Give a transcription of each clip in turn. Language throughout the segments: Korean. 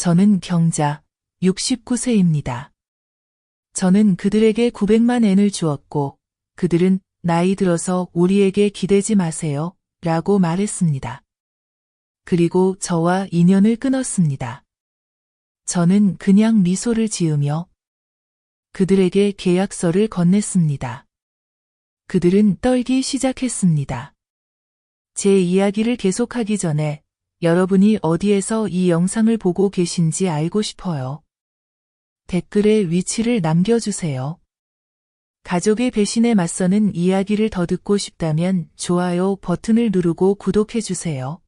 저는 경자 69세입니다. 저는 그들에게 900만 엔을 주었고 그들은 나이 들어서 우리에게 기대지 마세요 라고 말했습니다. 그리고 저와 인연을 끊었습니다. 저는 그냥 미소를 지으며 그들에게 계약서를 건넸습니다. 그들은 떨기 시작했습니다. 제 이야기를 계속하기 전에 여러분이 어디에서 이 영상을 보고 계신지 알고 싶어요. 댓글에 위치를 남겨주세요. 가족의 배신에 맞서는 이야기를 더 듣고 싶다면 좋아요 버튼을 누르고 구독해주세요.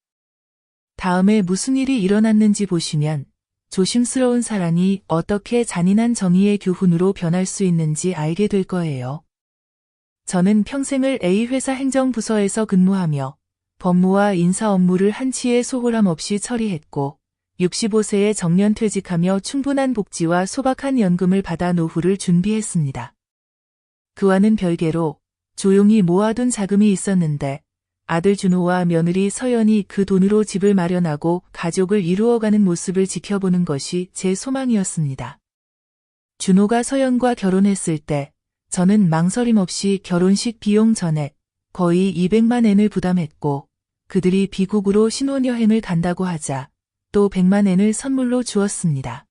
다음에 무슨 일이 일어났는지 보시면 조심스러운 사랑이 어떻게 잔인한 정의의 교훈으로 변할 수 있는지 알게 될 거예요. 저는 평생을 A회사 행정부서에서 근무하며 법무와 인사 업무를 한치의 소홀함 없이 처리했고 65세에 정년퇴직하며 충분한 복지와 소박한 연금을 받아 노후를 준비했습니다. 그와는 별개로 조용히 모아둔 자금이 있었는데 아들 준호와 며느리 서연이 그 돈으로 집을 마련하고 가족을 이루어가는 모습을 지켜보는 것이 제 소망이었습니다. 준호가 서연과 결혼했을 때 저는 망설임 없이 결혼식 비용 전액 거의 200만 엔을 부담했고 그들이 미국으로 신혼여행을 간다고 하자 또 100만 엔을 선물로 주었습니다.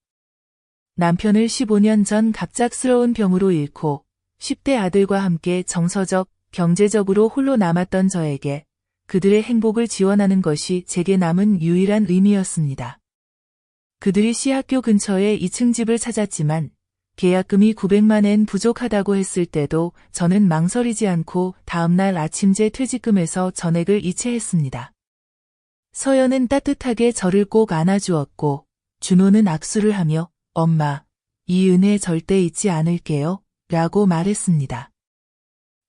남편을 15년 전 갑작스러운 병으로 잃고 10대 아들과 함께 정서적, 경제적으로 홀로 남았던 저에게 그들의 행복을 지원하는 것이 제게 남은 유일한 의미였습니다. 그들이 시학교 근처에 2층 집을 찾았지만 계약금이 900만 엔 부족하다고 했을 때도 저는 망설이지 않고 다음날 아침제 퇴직금에서 전액을 이체했습니다. 서연은 따뜻하게 저를 꼭 안아주었고 준호는 악수를 하며 엄마, 이 은혜 절대 잊지 않을게요 라고 말했습니다.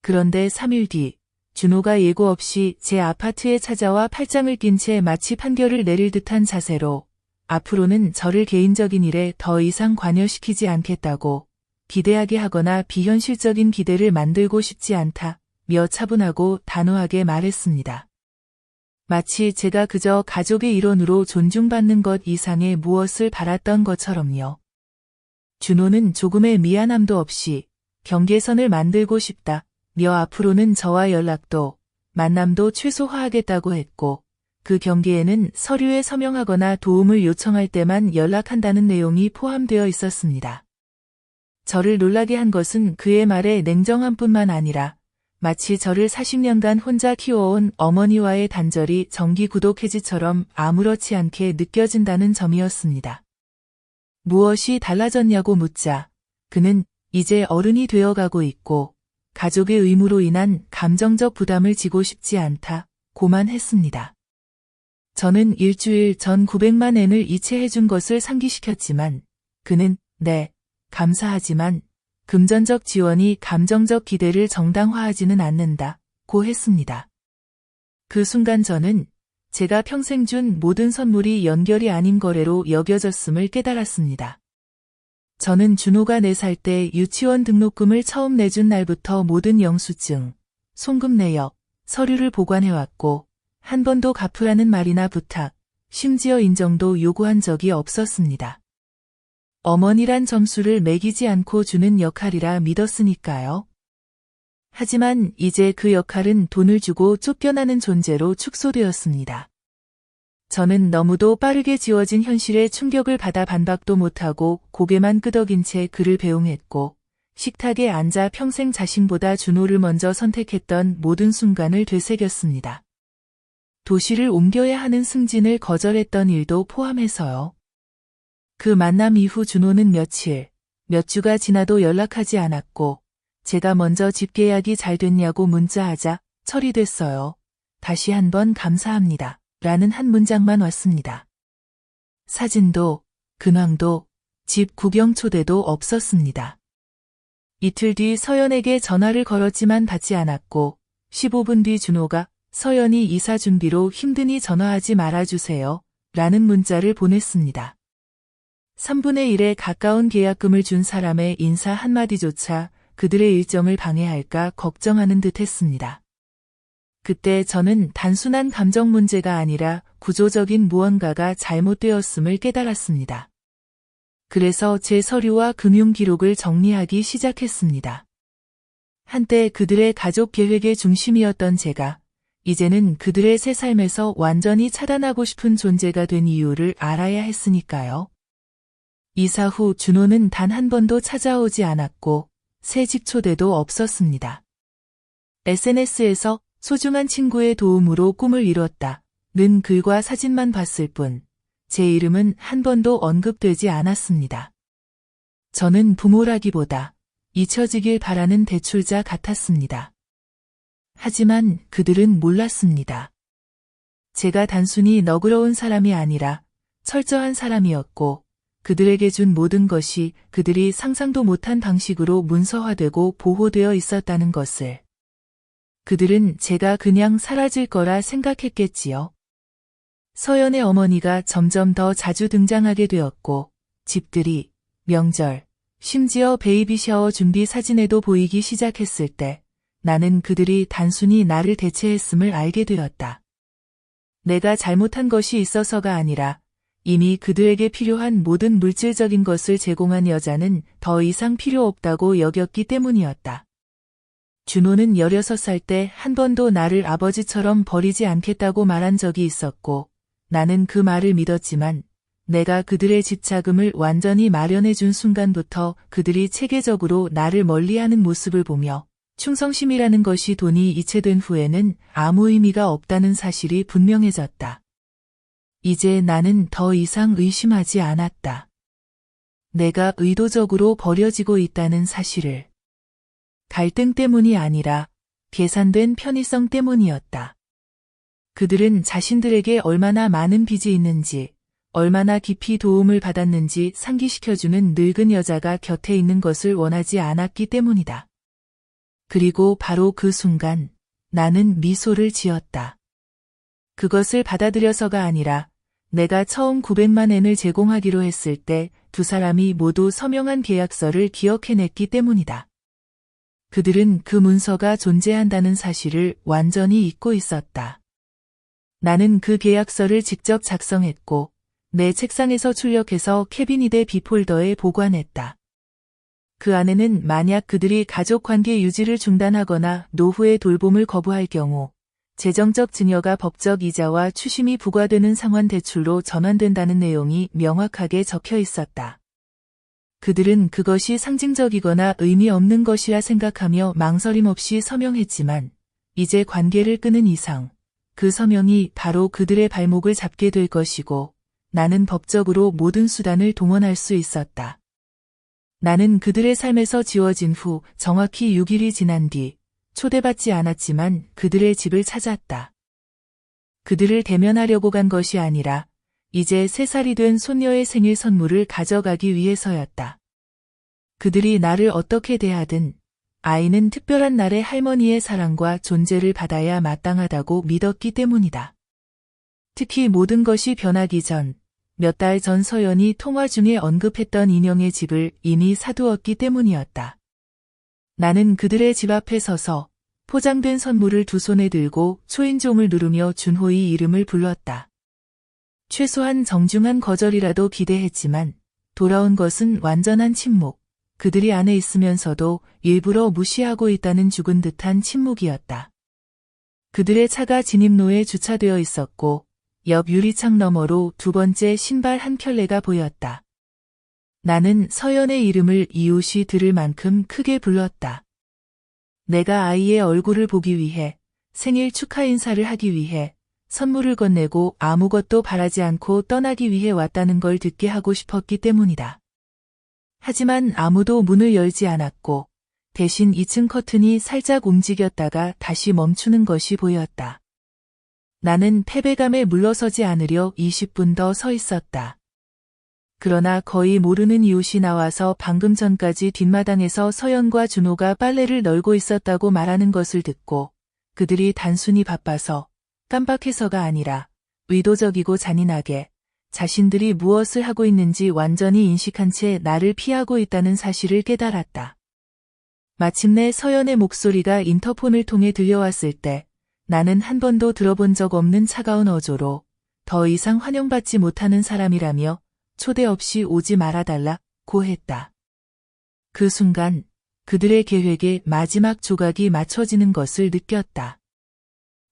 그런데 3일 뒤 준호가 예고 없이 제 아파트에 찾아와 팔짱을 낀 채 마치 판결을 내릴 듯한 자세로 앞으로는 저를 개인적인 일에 더 이상 관여시키지 않겠다고 기대하게 하거나 비현실적인 기대를 만들고 싶지 않다며 차분하고 단호하게 말했습니다. 마치 제가 그저 가족의 일원으로 존중받는 것 이상의 무엇을 바랐던 것처럼요. 준호는 조금의 미안함도 없이 경계선을 만들고 싶다며 앞으로는 저와 연락도 만남도 최소화하겠다고 했고 그 경계에는 서류에 서명하거나 도움을 요청할 때만 연락한다는 내용이 포함되어 있었습니다. 저를 놀라게 한 것은 그의 말에 냉정함뿐만 아니라 마치 저를 40년간 혼자 키워온 어머니와의 단절이 정기 구독 해지처럼 아무렇지 않게 느껴진다는 점이었습니다. 무엇이 달라졌냐고 묻자 그는 이제 어른이 되어가고 있고 가족의 의무로 인한 감정적 부담을 지고 싶지 않다고만 했습니다. 저는 일주일 전 900만 엔을 이체해준 것을 상기시켰지만 그는 네, 감사하지만 금전적 지원이 감정적 기대를 정당화하지는 않는다고 했습니다. 그 순간 저는 제가 평생 준 모든 선물이 연결이 아닌 거래로 여겨졌음을 깨달았습니다. 저는 준호가 4살 때 유치원 등록금을 처음 내준 날부터 모든 영수증, 송금 내역, 서류를 보관해왔고 한 번도 갚으라는 말이나 부탁, 심지어 인정도 요구한 적이 없었습니다. 어머니란 점수를 매기지 않고 주는 역할이라 믿었으니까요. 하지만 이제 그 역할은 돈을 주고 쫓겨나는 존재로 축소되었습니다. 저는 너무도 빠르게 지워진 현실에 충격을 받아 반박도 못하고 고개만 끄덕인 채 그를 배웅했고 식탁에 앉아 평생 자신보다 준호를 먼저 선택했던 모든 순간을 되새겼습니다. 도시를 옮겨야 하는 승진을 거절했던 일도 포함해서요. 그 만남 이후 준호는 몇 주가 지나도 연락하지 않았고 제가 먼저 집 계약이 잘 됐냐고 문자하자 처리됐어요. 다시 한번 감사합니다. 라는 한 문장만 왔습니다. 사진도, 근황도, 집 구경 초대도 없었습니다. 이틀 뒤 서연에게 전화를 걸었지만 받지 않았고 15분 뒤 준호가 서연이 이사 준비로 힘드니 전화하지 말아주세요. 라는 문자를 보냈습니다. 3분의 1에 가까운 계약금을 준 사람의 인사 한마디조차 그들의 일정을 방해할까 걱정하는 듯 했습니다. 그때 저는 단순한 감정 문제가 아니라 구조적인 무언가가 잘못되었음을 깨달았습니다. 그래서 제 서류와 금융 기록을 정리하기 시작했습니다. 한때 그들의 가족 계획의 중심이었던 제가 이제는 그들의 새 삶에서 완전히 차단하고 싶은 존재가 된 이유를 알아야 했으니까요. 이사 후 준호는 단 한 번도 찾아오지 않았고 새 집 초대도 없었습니다. SNS에서 소중한 친구의 도움으로 꿈을 이뤘다는 글과 사진만 봤을 뿐 제 이름은 한 번도 언급되지 않았습니다. 저는 부모라기보다 잊혀지길 바라는 대출자 같았습니다. 하지만 그들은 몰랐습니다. 제가 단순히 너그러운 사람이 아니라 철저한 사람이었고 그들에게 준 모든 것이 그들이 상상도 못한 방식으로 문서화되고 보호되어 있었다는 것을. 그들은 제가 그냥 사라질 거라 생각했겠지요. 서연의 어머니가 점점 더 자주 등장하게 되었고 집들이, 명절, 심지어 베이비 샤워 준비 사진에도 보이기 시작했을 때 나는 그들이 단순히 나를 대체했음을 알게 되었다. 내가 잘못한 것이 있어서가 아니라 이미 그들에게 필요한 모든 물질적인 것을 제공한 여자는 더 이상 필요 없다고 여겼기 때문이었다. 준호는 16살 때 한 번도 나를 아버지처럼 버리지 않겠다고 말한 적이 있었고 나는 그 말을 믿었지만 내가 그들의 집 자금을 완전히 마련해 준 순간부터 그들이 체계적으로 나를 멀리하는 모습을 보며 충성심이라는 것이 돈이 이체된 후에는 아무 의미가 없다는 사실이 분명해졌다. 이제 나는 더 이상 의심하지 않았다. 내가 의도적으로 버려지고 있다는 사실을. 갈등 때문이 아니라 계산된 편의성 때문이었다. 그들은 자신들에게 얼마나 많은 빚이 있는지, 얼마나 깊이 도움을 받았는지 상기시켜주는 늙은 여자가 곁에 있는 것을 원하지 않았기 때문이다. 그리고 바로 그 순간 나는 미소를 지었다. 그것을 받아들여서가 아니라 내가 처음 900만 엔을 제공하기로 했을 때 두 사람이 모두 서명한 계약서를 기억해냈기 때문이다. 그들은 그 문서가 존재한다는 사실을 완전히 잊고 있었다. 나는 그 계약서를 직접 작성했고 내 책상에서 출력해서 캐비닛의 비폴더에 보관했다. 그 안에는 만약 그들이 가족관계 유지를 중단하거나 노후의 돌봄을 거부할 경우 재정적 증여가 법적 이자와 추심이 부과되는 상환 대출로 전환된다는 내용이 명확하게 적혀 있었다. 그들은 그것이 상징적이거나 의미 없는 것이라 생각하며 망설임 없이 서명했지만 이제 관계를 끊은 이상 그 서명이 바로 그들의 발목을 잡게 될 것이고 나는 법적으로 모든 수단을 동원할 수 있었다. 나는 그들의 삶에서 지워진 후 정확히 6일이 지난 뒤 초대받지 않았지만 그들의 집을 찾았다. 그들을 대면하려고 간 것이 아니라 이제 3살이 된 손녀의 생일 선물을 가져가기 위해서였다. 그들이 나를 어떻게 대하든 아이는 특별한 날에 할머니의 사랑과 존재를 받아야 마땅하다고 믿었기 때문이다. 특히 모든 것이 변하기 전, 몇 달 전 서연이 통화 중에 언급했던 인형의 집을 이미 사두었기 때문이었다. 나는 그들의 집 앞에 서서 포장된 선물을 두 손에 들고 초인종을 누르며 준호의 이름을 불렀다. 최소한 정중한 거절이라도 기대했지만 돌아온 것은 완전한 침묵. 그들이 안에 있으면서도 일부러 무시하고 있다는 죽은 듯한 침묵이었다. 그들의 차가 진입로에 주차되어 있었고 옆 유리창 너머로 두 번째 신발 한 켤레가 보였다. 나는 서연의 이름을 이웃이 들을 만큼 크게 불렀다. 내가 아이의 얼굴을 보기 위해, 생일 축하 인사를 하기 위해, 선물을 건네고 아무것도 바라지 않고 떠나기 위해 왔다는 걸 듣게 하고 싶었기 때문이다. 하지만 아무도 문을 열지 않았고 대신 2층 커튼이 살짝 움직였다가 다시 멈추는 것이 보였다. 나는 패배감에 물러서지 않으려 20분 더 서 있었다. 그러나 거의 모르는 이웃이 나와서 방금 전까지 뒷마당에서 서연과 준호가 빨래를 널고 있었다고 말하는 것을 듣고 그들이 단순히 바빠서 깜빡해서가 아니라 의도적이고 잔인하게 자신들이 무엇을 하고 있는지 완전히 인식한 채 나를 피하고 있다는 사실을 깨달았다. 마침내 서연의 목소리가 인터폰을 통해 들려왔을 때 나는 한 번도 들어본 적 없는 차가운 어조로 더 이상 환영받지 못하는 사람이라며 초대 없이 오지 말아달라고 했다. 그 순간 그들의 계획의 마지막 조각이 맞춰지는 것을 느꼈다.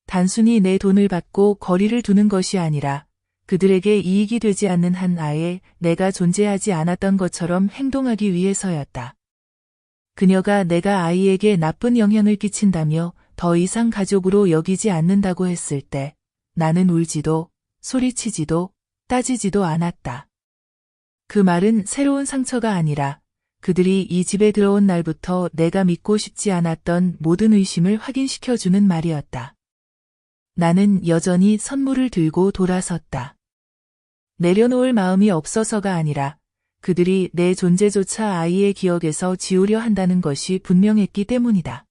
단순히 내 돈을 받고 거리를 두는 것이 아니라 그들에게 이익이 되지 않는 한 아예 내가 존재하지 않았던 것처럼 행동하기 위해서였다. 그녀가 내가 아이에게 나쁜 영향을 끼친다며 더 이상 가족으로 여기지 않는다고 했을 때 나는 울지도 소리치지도 따지지도 않았다. 그 말은 새로운 상처가 아니라 그들이 이 집에 들어온 날부터 내가 믿고 싶지 않았던 모든 의심을 확인시켜주는 말이었다. 나는 여전히 선물을 들고 돌아섰다. 내려놓을 마음이 없어서가 아니라 그들이 내 존재조차 아이의 기억에서 지우려 한다는 것이 분명했기 때문이다.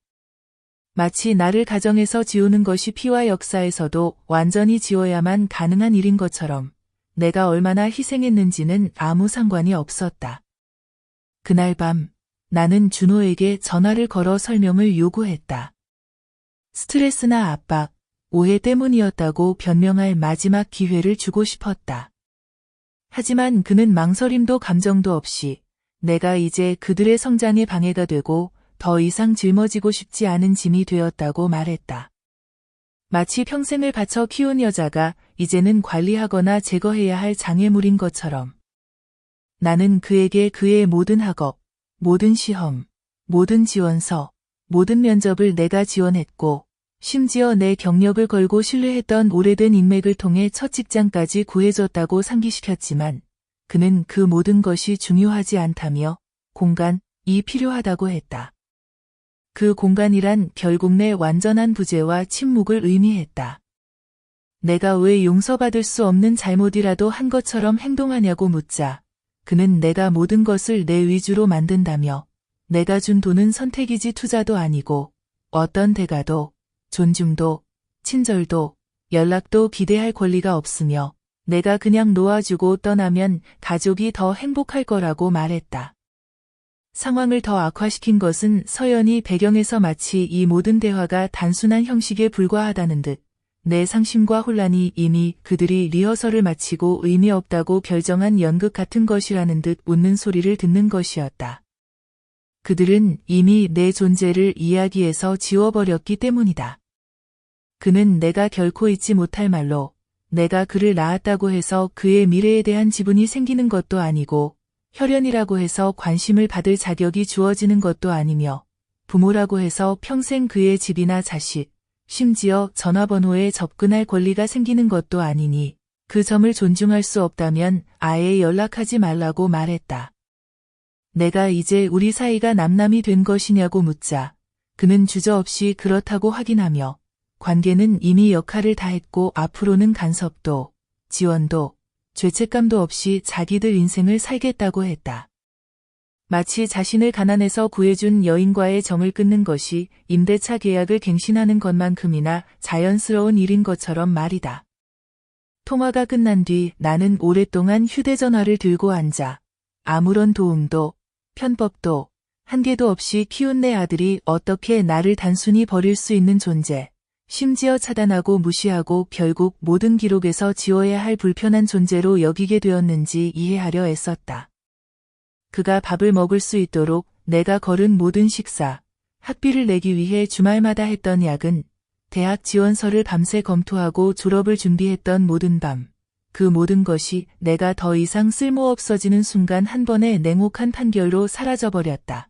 마치 나를 가정에서 지우는 것이 피와 역사에서도 완전히 지워야만 가능한 일인 것처럼 내가 얼마나 희생했는지는 아무 상관이 없었다. 그날 밤 나는 준호에게 전화를 걸어 설명을 요구했다. 스트레스나 압박, 오해 때문이었다고 변명할 마지막 기회를 주고 싶었다. 하지만 그는 망설임도 감정도 없이 내가 이제 그들의 성장에 방해가 되고 더 이상 짊어지고 싶지 않은 짐이 되었다고 말했다. 마치 평생을 바쳐 키운 여자가 이제는 관리하거나 제거해야 할 장애물인 것처럼. 나는 그에게 그의 모든 학업, 모든 시험, 모든 지원서, 모든 면접을 내가 지원했고 심지어 내 경력을 걸고 신뢰했던 오래된 인맥을 통해 첫 직장까지 구해줬다고 상기시켰지만 그는 그 모든 것이 중요하지 않다며 공간이 필요하다고 했다. 그 공간이란 결국 내 완전한 부재와 침묵을 의미했다. 내가 왜 용서받을 수 없는 잘못이라도 한 것처럼 행동하냐고 묻자 그는 내가 모든 것을 내 위주로 만든다며 내가 준 돈은 선택이지 투자도 아니고 어떤 대가도 존중도, 친절도, 연락도 기대할 권리가 없으며 내가 그냥 놓아주고 떠나면 가족이 더 행복할 거라고 말했다. 상황을 더 악화시킨 것은 서연이 배경에서 마치 이 모든 대화가 단순한 형식에 불과하다는 듯 내 상심과 혼란이 이미 그들이 리허설을 마치고 의미 없다고 결정한 연극 같은 것이라는 듯 웃는 소리를 듣는 것이었다. 그들은 이미 내 존재를 이야기에서 지워버렸기 때문이다. 그는 내가 결코 잊지 못할 말로 내가 그를 낳았다고 해서 그의 미래에 대한 지분이 생기는 것도 아니고 혈연이라고 해서 관심을 받을 자격이 주어지는 것도 아니며 부모라고 해서 평생 그의 집이나 자식, 심지어 전화번호에 접근할 권리가 생기는 것도 아니니 그 점을 존중할 수 없다면 아예 연락하지 말라고 말했다. 내가 이제 우리 사이가 남남이 된 것이냐고 묻자 그는 주저없이 그렇다고 확인하며 관계는 이미 역할을 다했고 앞으로는 간섭도, 지원도, 죄책감도 없이 자기들 인생을 살겠다고 했다. 마치 자신을 가난에서 구해준 여인과의 정을 끊는 것이 임대차 계약을 갱신하는 것만큼이나 자연스러운 일인 것처럼 말이다. 통화가 끝난 뒤 나는 오랫동안 휴대전화를 들고 앉아 아무런 도움도 편법도 한계도 없이 키운 내 아들이 어떻게 나를 단순히 버릴 수 있는 존재, 심지어 차단하고 무시하고 결국 모든 기록에서 지워야 할 불편한 존재로 여기게 되었는지 이해하려 애썼다. 그가 밥을 먹을 수 있도록 내가 거른 모든 식사, 학비를 내기 위해 주말마다 했던 야근, 대학 지원서를 밤새 검토하고 졸업을 준비했던 모든 밤, 그 모든 것이 내가 더 이상 쓸모없어지는 순간 한 번의 냉혹한 판결로 사라져버렸다.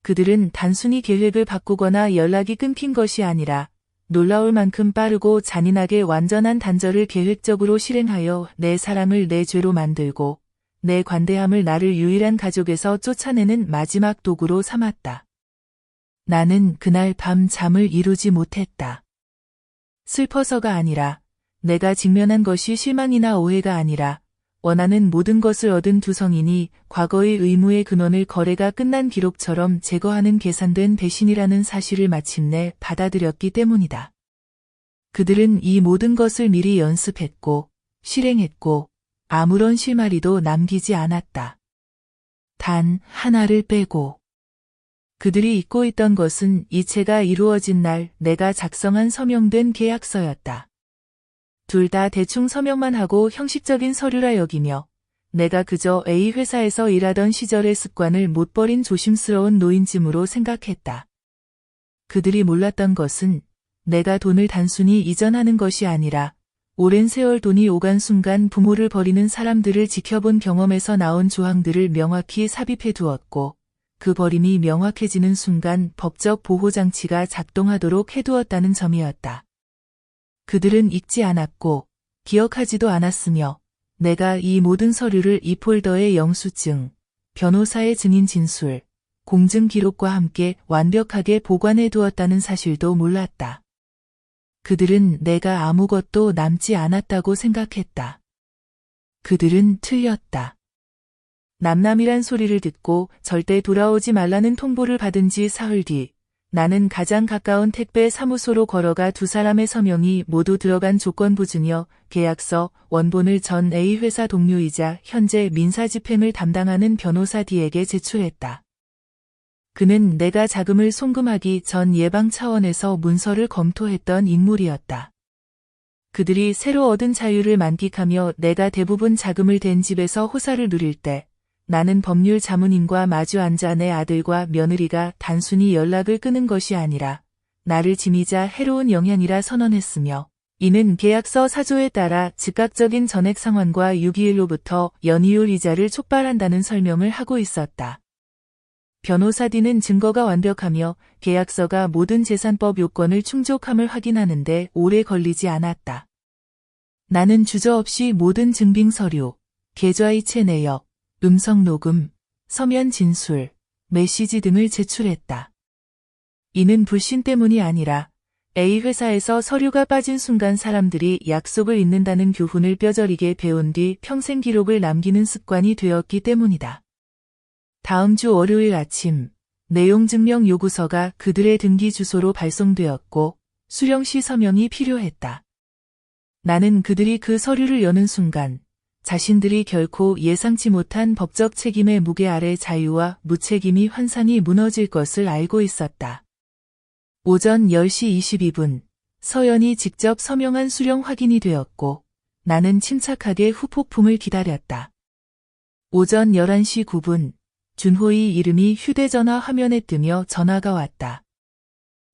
그들은 단순히 계획을 바꾸거나 연락이 끊긴 것이 아니라 놀라울 만큼 빠르고 잔인하게 완전한 단절을 계획적으로 실행하여 내 사랑을 내 죄로 만들고 내 관대함을 나를 유일한 가족에서 쫓아내는 마지막 도구로 삼았다. 나는 그날 밤 잠을 이루지 못했다. 슬퍼서가 아니라 내가 직면한 것이 실망이나 오해가 아니라 원하는 모든 것을 얻은 두 성인이 과거의 의무의 근원을 거래가 끝난 기록처럼 제거하는 계산된 배신이라는 사실을 마침내 받아들였기 때문이다. 그들은 이 모든 것을 미리 연습했고 실행했고 아무런 실마리도 남기지 않았다. 단 하나를 빼고. 그들이 잊고 있던 것은 이체가 이루어진 날 내가 작성한 서명된 계약서였다. 둘 다 대충 서명만 하고 형식적인 서류라 여기며 내가 그저 A 회사에서 일하던 시절의 습관을 못 버린 조심스러운 노인짐으로 생각했다. 그들이 몰랐던 것은 내가 돈을 단순히 이전하는 것이 아니라 오랜 세월 돈이 오간 순간 부모를 버리는 사람들을 지켜본 경험에서 나온 조항들을 명확히 삽입해 두었고 그 버림이 명확해지는 순간 법적 보호장치가 작동하도록 해두었다는 점이었다. 그들은 읽지 않았고 기억하지도 않았으며 내가 이 모든 서류를 이 폴더의 영수증, 변호사의 증인 진술, 공증 기록과 함께 완벽하게 보관해 두었다는 사실도 몰랐다. 그들은 내가 아무것도 남지 않았다고 생각했다. 그들은 틀렸다. 남남이란 소리를 듣고 절대 돌아오지 말라는 통보를 받은 지 사흘 뒤 나는 가장 가까운 택배 사무소로 걸어가 두 사람의 서명이 모두 들어간 조건부증여 계약서 원본을 전 A 회사 동료이자 현재 민사집행을 담당하는 변호사 D에게 제출했다. 그는 내가 자금을 송금하기 전 예방 차원에서 문서를 검토했던 인물이었다. 그들이 새로 얻은 자유를 만끽하며 내가 대부분 자금을 댄 집에서 호사를 누릴 때 나는 법률 자문인과 마주 앉아 내 아들과 며느리가 단순히 연락을 끊은 것이 아니라 나를 지니자 해로운 영향이라 선언했으며 이는 계약서 사조에 따라 즉각적인 전액 상환과 6.21로부터 연이율 이자를 촉발한다는 설명을 하고 있었다. 변호사 D는 증거가 완벽하며 계약서가 모든 재산법 요건을 충족함을 확인하는데 오래 걸리지 않았다. 나는 주저없이 모든 증빙 서류, 계좌이체 내역, 음성 녹음, 서면 진술, 메시지 등을 제출했다. 이는 불신 때문이 아니라 A 회사에서 서류가 빠진 순간 사람들이 약속을 잊는다는 교훈을 뼈저리게 배운 뒤 평생 기록을 남기는 습관이 되었기 때문이다. 다음 주 월요일 아침, 내용 증명 요구서가 그들의 등기 주소로 발송되었고 수령시 서명이 필요했다. 나는 그들이 그 서류를 여는 순간 자신들이 결코 예상치 못한 법적 책임의 무게 아래 자유와 무책임이 환상이 무너질 것을 알고 있었다. 오전 10시 22분, 서연이 직접 서명한 수령 확인이 되었고 나는 침착하게 후폭풍을 기다렸다. 오전 11시 9분, 준호의 이름이 휴대전화 화면에 뜨며 전화가 왔다.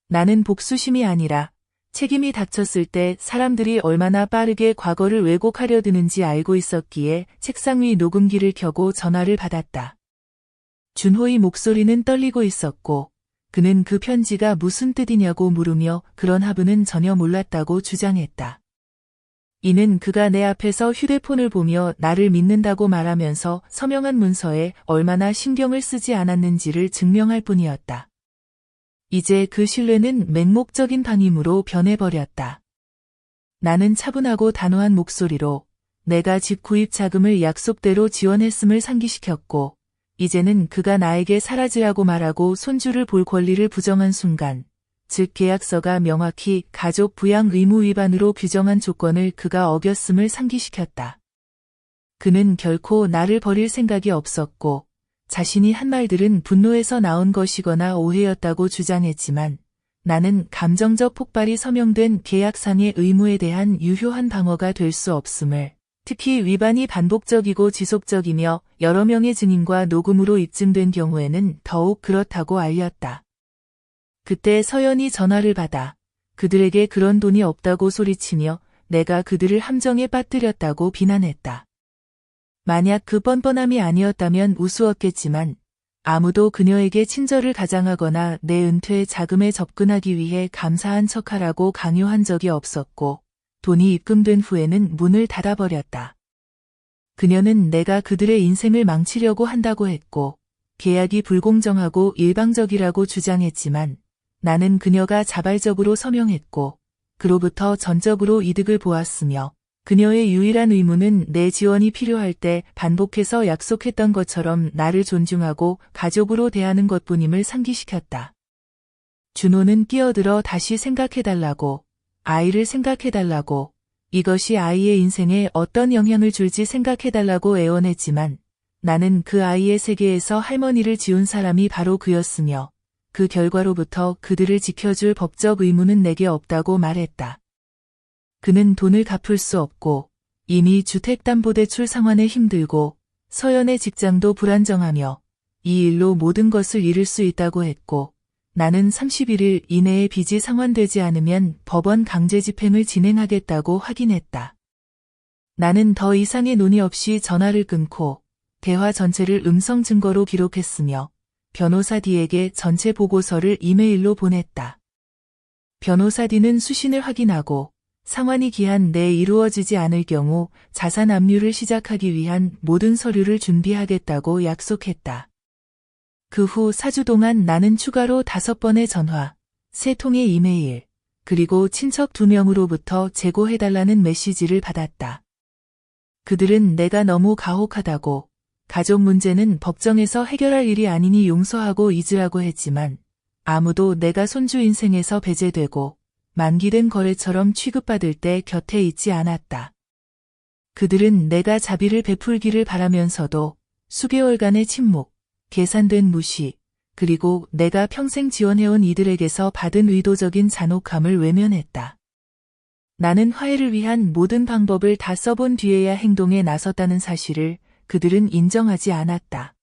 나는 복수심이 아니라 책임이 닥쳤을 때 사람들이 얼마나 빠르게 과거를 왜곡하려 드는지 알고 있었기에 책상 위 녹음기를 켜고 전화를 받았다. 준호의 목소리는 떨리고 있었고 그는 그 편지가 무슨 뜻이냐고 물으며 그런 하부는 전혀 몰랐다고 주장했다. 이는 그가 내 앞에서 휴대폰을 보며 나를 믿는다고 말하면서 서명한 문서에 얼마나 신경을 쓰지 않았는지를 증명할 뿐이었다. 이제 그 신뢰는 맹목적인 방임으로 변해버렸다. 나는 차분하고 단호한 목소리로 내가 집 구입 자금을 약속대로 지원했음을 상기시켰고 이제는 그가 나에게 사라지라고 말하고 손주를 볼 권리를 부정한 순간 즉 계약서가 명확히 가족 부양 의무 위반으로 규정한 조건을 그가 어겼음을 상기시켰다. 그는 결코 나를 버릴 생각이 없었고 자신이 한 말들은 분노에서 나온 것이거나 오해였다고 주장했지만 나는 감정적 폭발이 서명된 계약상의 의무에 대한 유효한 방어가 될 수 없음을, 특히 위반이 반복적이고 지속적이며 여러 명의 증인과 녹음으로 입증된 경우에는 더욱 그렇다고 알렸다. 그때 서연이 전화를 받아 그들에게 그런 돈이 없다고 소리치며 내가 그들을 함정에 빠뜨렸다고 비난했다. 만약 그 뻔뻔함이 아니었다면 우스웠겠지만 아무도 그녀에게 친절을 가장하거나 내 은퇴 자금에 접근하기 위해 감사한 척하라고 강요한 적이 없었고 돈이 입금된 후에는 문을 닫아버렸다. 그녀는 내가 그들의 인생을 망치려고 한다고 했고 계약이 불공정하고 일방적이라고 주장했지만 나는 그녀가 자발적으로 서명했고 그로부터 전적으로 이득을 보았으며 그녀의 유일한 의무는 내 지원이 필요할 때 반복해서 약속했던 것처럼 나를 존중하고 가족으로 대하는 것뿐임을 상기시켰다. 준호는 끼어들어 다시 생각해달라고, 아이를 생각해달라고, 이것이 아이의 인생에 어떤 영향을 줄지 생각해달라고 애원했지만 나는 그 아이의 세계에서 할머니를 지운 사람이 바로 그였으며 그 결과로부터 그들을 지켜줄 법적 의무는 내게 없다고 말했다. 그는 돈을 갚을 수 없고 이미 주택담보대출 상환에 힘들고 서연의 직장도 불안정하며 이 일로 모든 것을 잃을 수 있다고 했고 나는 31일 이내에 빚이 상환되지 않으면 법원 강제 집행을 진행하겠다고 확인했다. 나는 더 이상의 논의 없이 전화를 끊고 대화 전체를 음성 증거로 기록했으며 변호사 D에게 전체 보고서를 이메일로 보냈다. 변호사 D는 수신을 확인하고 상환이 기한 내에 이루어지지 않을 경우 자산 압류를 시작하기 위한 모든 서류를 준비하겠다고 약속했다. 그 후 4주 동안 나는 추가로 5번의 전화, 3통의 이메일, 그리고 친척 2명으로부터 재고해달라는 메시지를 받았다. 그들은 내가 너무 가혹하다고, 가족 문제는 법정에서 해결할 일이 아니니 용서하고 잊으라고 했지만 아무도 내가 손주 인생에서 배제되고 만기된 거래처럼 취급받을 때 곁에 있지 않았다. 그들은 내가 자비를 베풀기를 바라면서도 수개월간의 침묵, 계산된 무시, 그리고 내가 평생 지원해온 이들에게서 받은 의도적인 잔혹함을 외면했다. 나는 화해를 위한 모든 방법을 다 써본 뒤에야 행동에 나섰다는 사실을 그들은 인정하지 않았다.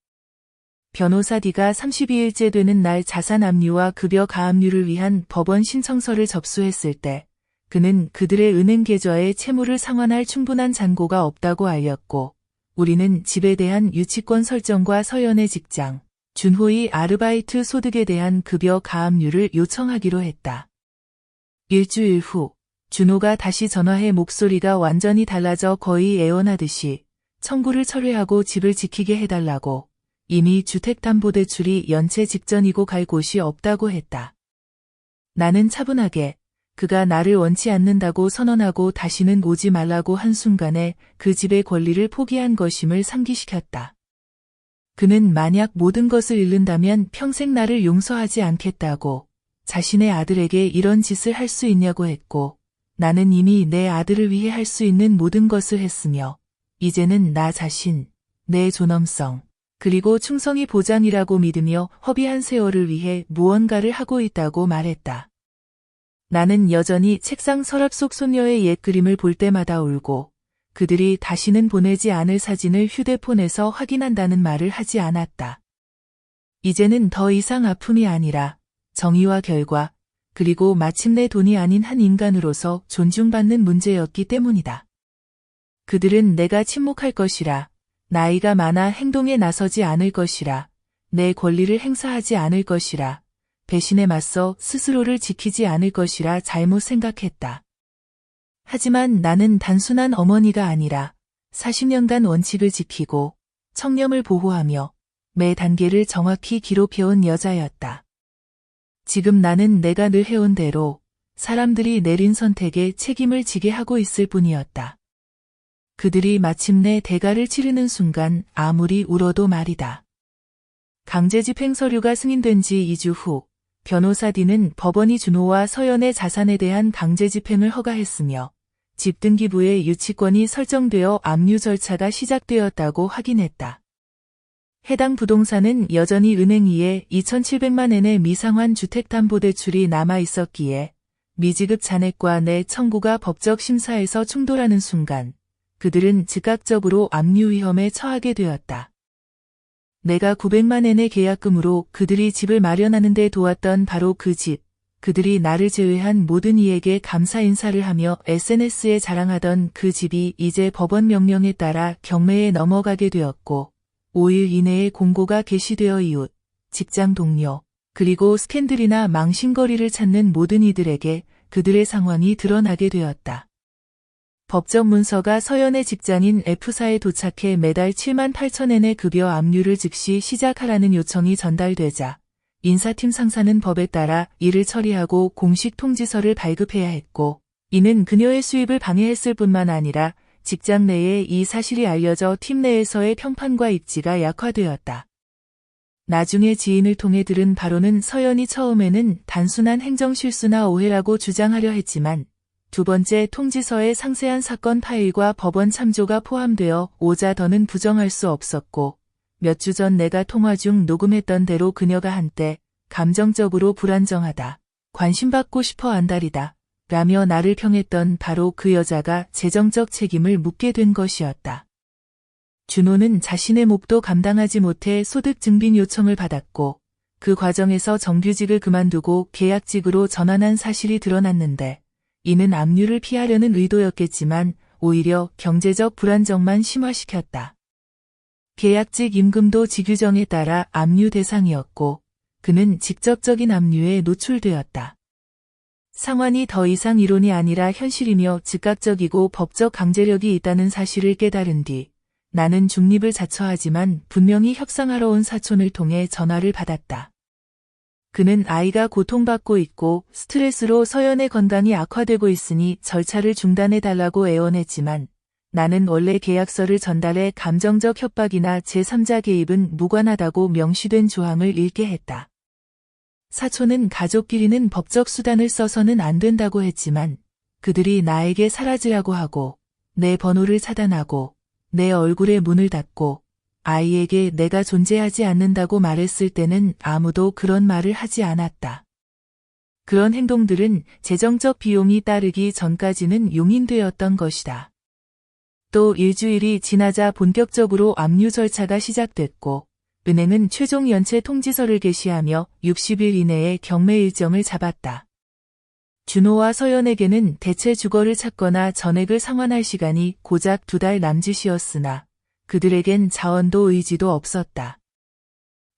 변호사 D가 32일째 되는 날 자산 압류와 급여 가압류를 위한 법원 신청서를 접수했을 때 그는 그들의 은행 계좌에 채무를 상환할 충분한 잔고가 없다고 알렸고 우리는 집에 대한 유치권 설정과 서연의 직장, 준호의 아르바이트 소득에 대한 급여 가압류를 요청하기로 했다. 일주일 후 준호가 다시 전화해 목소리가 완전히 달라져 거의 애원하듯이 청구를 철회하고 집을 지키게 해달라고 이미 주택담보대출이 연체 직전이고 갈 곳이 없다고 했다. 나는 차분하게 그가 나를 원치 않는다고 선언하고 다시는 오지 말라고 한순간에 그 집의 권리를 포기한 것임을 상기시켰다. 그는 만약 모든 것을 잃는다면 평생 나를 용서하지 않겠다고 자신의 아들에게 이런 짓을 할 수 있냐고 했고 나는 이미 내 아들을 위해 할 수 있는 모든 것을 했으며 이제는 나 자신, 내 존엄성, 그리고 충성이 보장이라고 믿으며 허비한 세월을 위해 무언가를 하고 있다고 말했다. 나는 여전히 책상 서랍 속 손녀의 옛 그림을 볼 때마다 울고 그들이 다시는 보내지 않을 사진을 휴대폰에서 확인한다는 말을 하지 않았다. 이제는 더 이상 아픔이 아니라 정의와 결과, 그리고 마침내 돈이 아닌 한 인간으로서 존중받는 문제였기 때문이다. 그들은 내가 침묵할 것이라, 나이가 많아 행동에 나서지 않을 것이라, 내 권리를 행사하지 않을 것이라, 배신에 맞서 스스로를 지키지 않을 것이라 잘못 생각했다. 하지만 나는 단순한 어머니가 아니라 40년간 원칙을 지키고 청렴을 보호하며 매 단계를 정확히 기록해온 여자였다. 지금 나는 내가 늘 해온 대로 사람들이 내린 선택에 책임을 지게 하고 있을 뿐이었다. 그들이 마침내 대가를 치르는 순간 아무리 울어도 말이다. 강제집행 서류가 승인된 지 2주 후 변호사 D는 법원이 준호와 서연의 자산에 대한 강제집행을 허가했으며 집등기부의 유치권이 설정되어 압류 절차가 시작되었다고 확인했다. 해당 부동산은 여전히 은행위에 2,700만 엔의 미상환 주택담보대출이 남아있었기에 미지급 잔액과 내 청구가 법적 심사에서 충돌하는 순간 그들은 즉각적으로 압류 위험에 처하게 되었다. 내가 900만 엔의 계약금으로 그들이 집을 마련하는 데 도왔던 바로 그 집, 그들이 나를 제외한 모든 이에게 감사 인사를 하며 SNS에 자랑하던 그 집이 이제 법원 명령에 따라 경매에 넘어가게 되었고 5일 이내에 공고가 게시되어 이웃, 직장 동료, 그리고 스캔들이나 망신거리를 찾는 모든 이들에게 그들의 상황이 드러나게 되었다. 법적 문서가 서연의 직장인 F사에 도착해 매달 7만 8천 엔의 급여 압류를 즉시 시작하라는 요청이 전달되자 인사팀 상사는 법에 따라 이를 처리하고 공식 통지서를 발급해야 했고 이는 그녀의 수입을 방해했을 뿐만 아니라 직장 내에 이 사실이 알려져 팀 내에서의 평판과 입지가 약화되었다. 나중에 지인을 통해 들은 바로는 서연이 처음에는 단순한 행정실수나 오해라고 주장하려 했지만 두 번째 통지서에 상세한 사건 파일과 법원 참조가 포함되어 오자 더는 부정할 수 없었고 몇 주 전 내가 통화 중 녹음했던 대로 그녀가 한때 감정적으로 불안정하다, 관심받고 싶어 안달이다, 라며 나를 평했던 바로 그 여자가 재정적 책임을 묻게 된 것이었다. 준호는 자신의 몫도 감당하지 못해 소득 증빙 요청을 받았고 그 과정에서 정규직을 그만두고 계약직으로 전환한 사실이 드러났는데 이는 압류를 피하려는 의도였겠지만 오히려 경제적 불안정만 심화시켰다. 계약직 임금도 직규정에 따라 압류 대상이었고 그는 직접적인 압류에 노출되었다. 상환이 더 이상 이론이 아니라 현실이며 즉각적이고 법적 강제력이 있다는 사실을 깨달은 뒤 나는 중립을 자처하지만 분명히 협상하러 온 사촌을 통해 전화를 받았다. 그는 아이가 고통받고 있고 스트레스로 서연의 건강이 악화되고 있으니 절차를 중단해달라고 애원했지만 나는 원래 계약서를 전달해 감정적 협박이나 제3자 개입은 무관하다고 명시된 조항을 읽게 했다. 사촌은 가족끼리는 법적 수단을 써서는 안 된다고 했지만 그들이 나에게 사라지라고 하고 내 번호를 차단하고 내 얼굴에 문을 닫고 아이에게 내가 존재하지 않는다고 말했을 때는 아무도 그런 말을 하지 않았다. 그런 행동들은 재정적 비용이 따르기 전까지는 용인되었던 것이다. 또 일주일이 지나자 본격적으로 압류 절차가 시작됐고 은행은 최종 연체 통지서를 게시하며 60일 이내에 경매 일정을 잡았다. 준호와 서연에게는 대체 주거를 찾거나 전액을 상환할 시간이 고작 2달 남짓이었으나 그들에겐 자원도 의지도 없었다.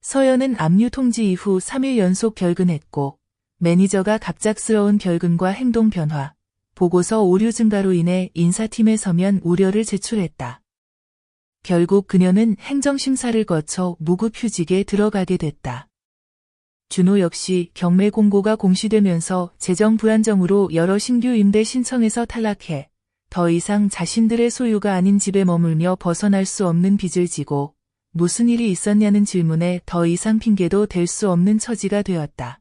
서연은 압류 통지 이후 3일 연속 결근했고 매니저가 갑작스러운 결근과 행동 변화, 보고서 오류 증가로 인해 인사팀에 서면 우려를 제출했다. 결국 그녀는 행정심사를 거쳐 무급휴직에 들어가게 됐다. 준호 역시 경매 공고가 공시되면서 재정 불안정으로 여러 신규 임대 신청에서 탈락해 더 이상 자신들의 소유가 아닌 집에 머물며 벗어날 수 없는 빚을 지고 무슨 일이 있었냐는 질문에 더 이상 핑계도 댈 수 없는 처지가 되었다.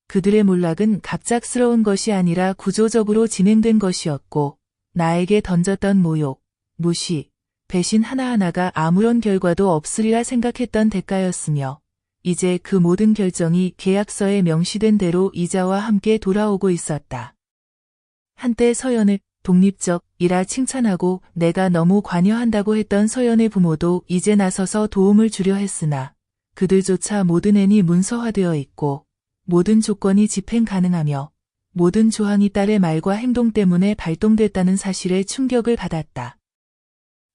그들의 몰락은 갑작스러운 것이 아니라 구조적으로 진행된 것이었고 나에게 던졌던 모욕, 무시, 배신 하나하나가 아무런 결과도 없으리라 생각했던 대가였으며 이제 그 모든 결정이 계약서에 명시된 대로 이자와 함께 돌아오고 있었다. 한때 서연을 독립적이라 칭찬하고 내가 너무 관여한다고 했던 서연의 부모도 이제 나서서 도움을 주려 했으나 그들조차 모든 앤이 문서화되어 있고 모든 조건이 집행 가능하며 모든 조항이 딸의 말과 행동 때문에 발동됐다는 사실에 충격을 받았다.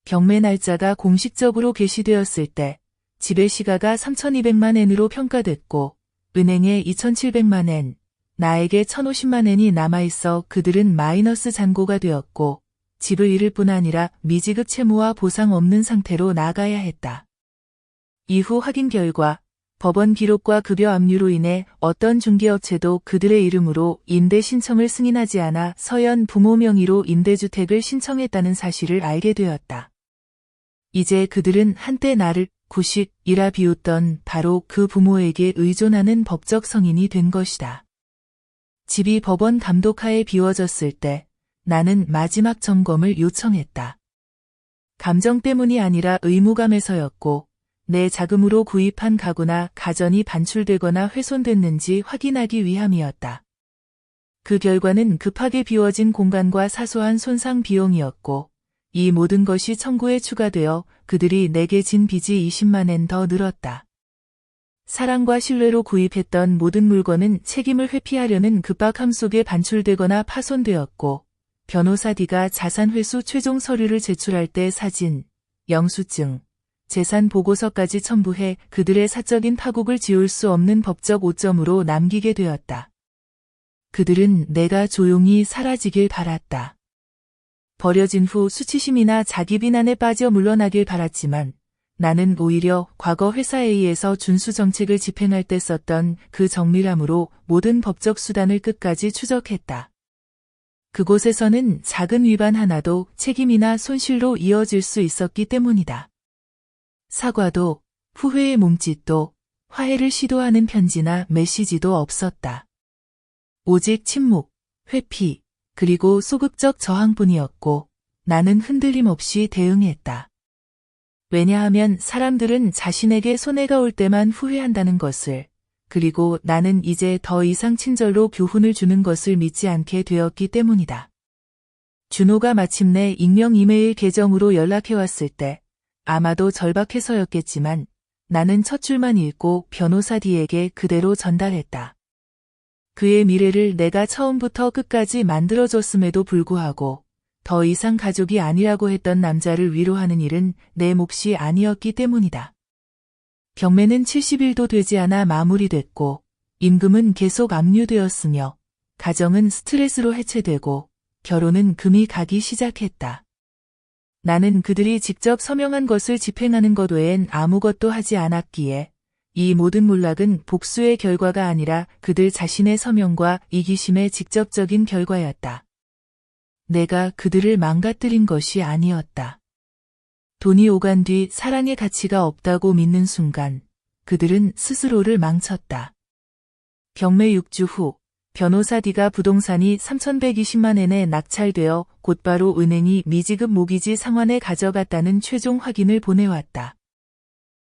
경매 날짜가 공식적으로 게시되었을 때 집의 시가가 3,200만 엔으로 평가됐고 은행에 2,700만 엔, 나에게 1,050만 엔이 남아있어 그들은 마이너스 잔고가 되었고 집을 잃을 뿐 아니라 미지급 채무와 보상 없는 상태로 나가야 했다. 이후 확인 결과 법원 기록과 급여 압류로 인해 어떤 중개업체도 그들의 이름으로 임대 신청을 승인하지 않아 서연 부모 명의로 임대주택을 신청했다는 사실을 알게 되었다. 이제 그들은 한때 나를 구식이라 비웃던 바로 그 부모에게 의존하는 법적 성인이 된 것이다. 집이 법원 감독하에 비워졌을 때 나는 마지막 점검을 요청했다. 감정 때문이 아니라 의무감에서였고 내 자금으로 구입한 가구나 가전이 반출되거나 훼손됐는지 확인하기 위함이었다. 그 결과는 급하게 비워진 공간과 사소한 손상 비용이었고 이 모든 것이 청구에 추가되어 그들이 내게 진 빚이 20만 엔 더 늘었다. 사랑과 신뢰로 구입했던 모든 물건은 책임을 회피하려는 급박함 속에 반출되거나 파손되었고 변호사 D가 자산 회수 최종 서류를 제출할 때 사진, 영수증, 재산 보고서까지 첨부해 그들의 사적인 파국을 지울 수 없는 법적 오점으로 남기게 되었다. 그들은 내가 조용히 사라지길 바랐다. 버려진 후 수치심이나 자기 비난에 빠져 물러나길 바랐지만 나는 오히려 과거 회사에 의해서 준수 정책을 집행할 때 썼던 그 정밀함으로 모든 법적 수단을 끝까지 추적했다. 그곳에서는 작은 위반 하나도 책임이나 손실로 이어질 수 있었기 때문이다. 사과도, 후회의 몸짓도, 화해를 시도하는 편지나 메시지도 없었다. 오직 침묵, 회피, 그리고 소극적 저항뿐이었고 나는 흔들림 없이 대응했다. 왜냐하면 사람들은 자신에게 손해가 올 때만 후회한다는 것을, 그리고 나는 이제 더 이상 친절로 교훈을 주는 것을 믿지 않게 되었기 때문이다. 준호가 마침내 익명 이메일 계정으로 연락해왔을 때 아마도 절박해서였겠지만 나는 첫 줄만 읽고 변호사 D에게 그대로 전달했다. 그의 미래를 내가 처음부터 끝까지 만들어줬음에도 불구하고 더 이상 가족이 아니라고 했던 남자를 위로하는 일은 내 몫이 아니었기 때문이다. 경매는 70일도 되지 않아 마무리됐고 임금은 계속 압류되었으며 가정은 스트레스로 해체되고 결혼은 금이 가기 시작했다. 나는 그들이 직접 서명한 것을 집행하는 것 외엔 아무것도 하지 않았기에 이 모든 몰락은 복수의 결과가 아니라 그들 자신의 서명과 이기심의 직접적인 결과였다. 내가 그들을 망가뜨린 것이 아니었다. 돈이 오간 뒤 사랑의 가치가 없다고 믿는 순간 그들은 스스로를 망쳤다. 경매 6주 후 변호사 D가 부동산이 3,120만 엔에 낙찰되어 곧바로 은행이 미지급 모기지 상환에 가져갔다는 최종 확인을 보내왔다.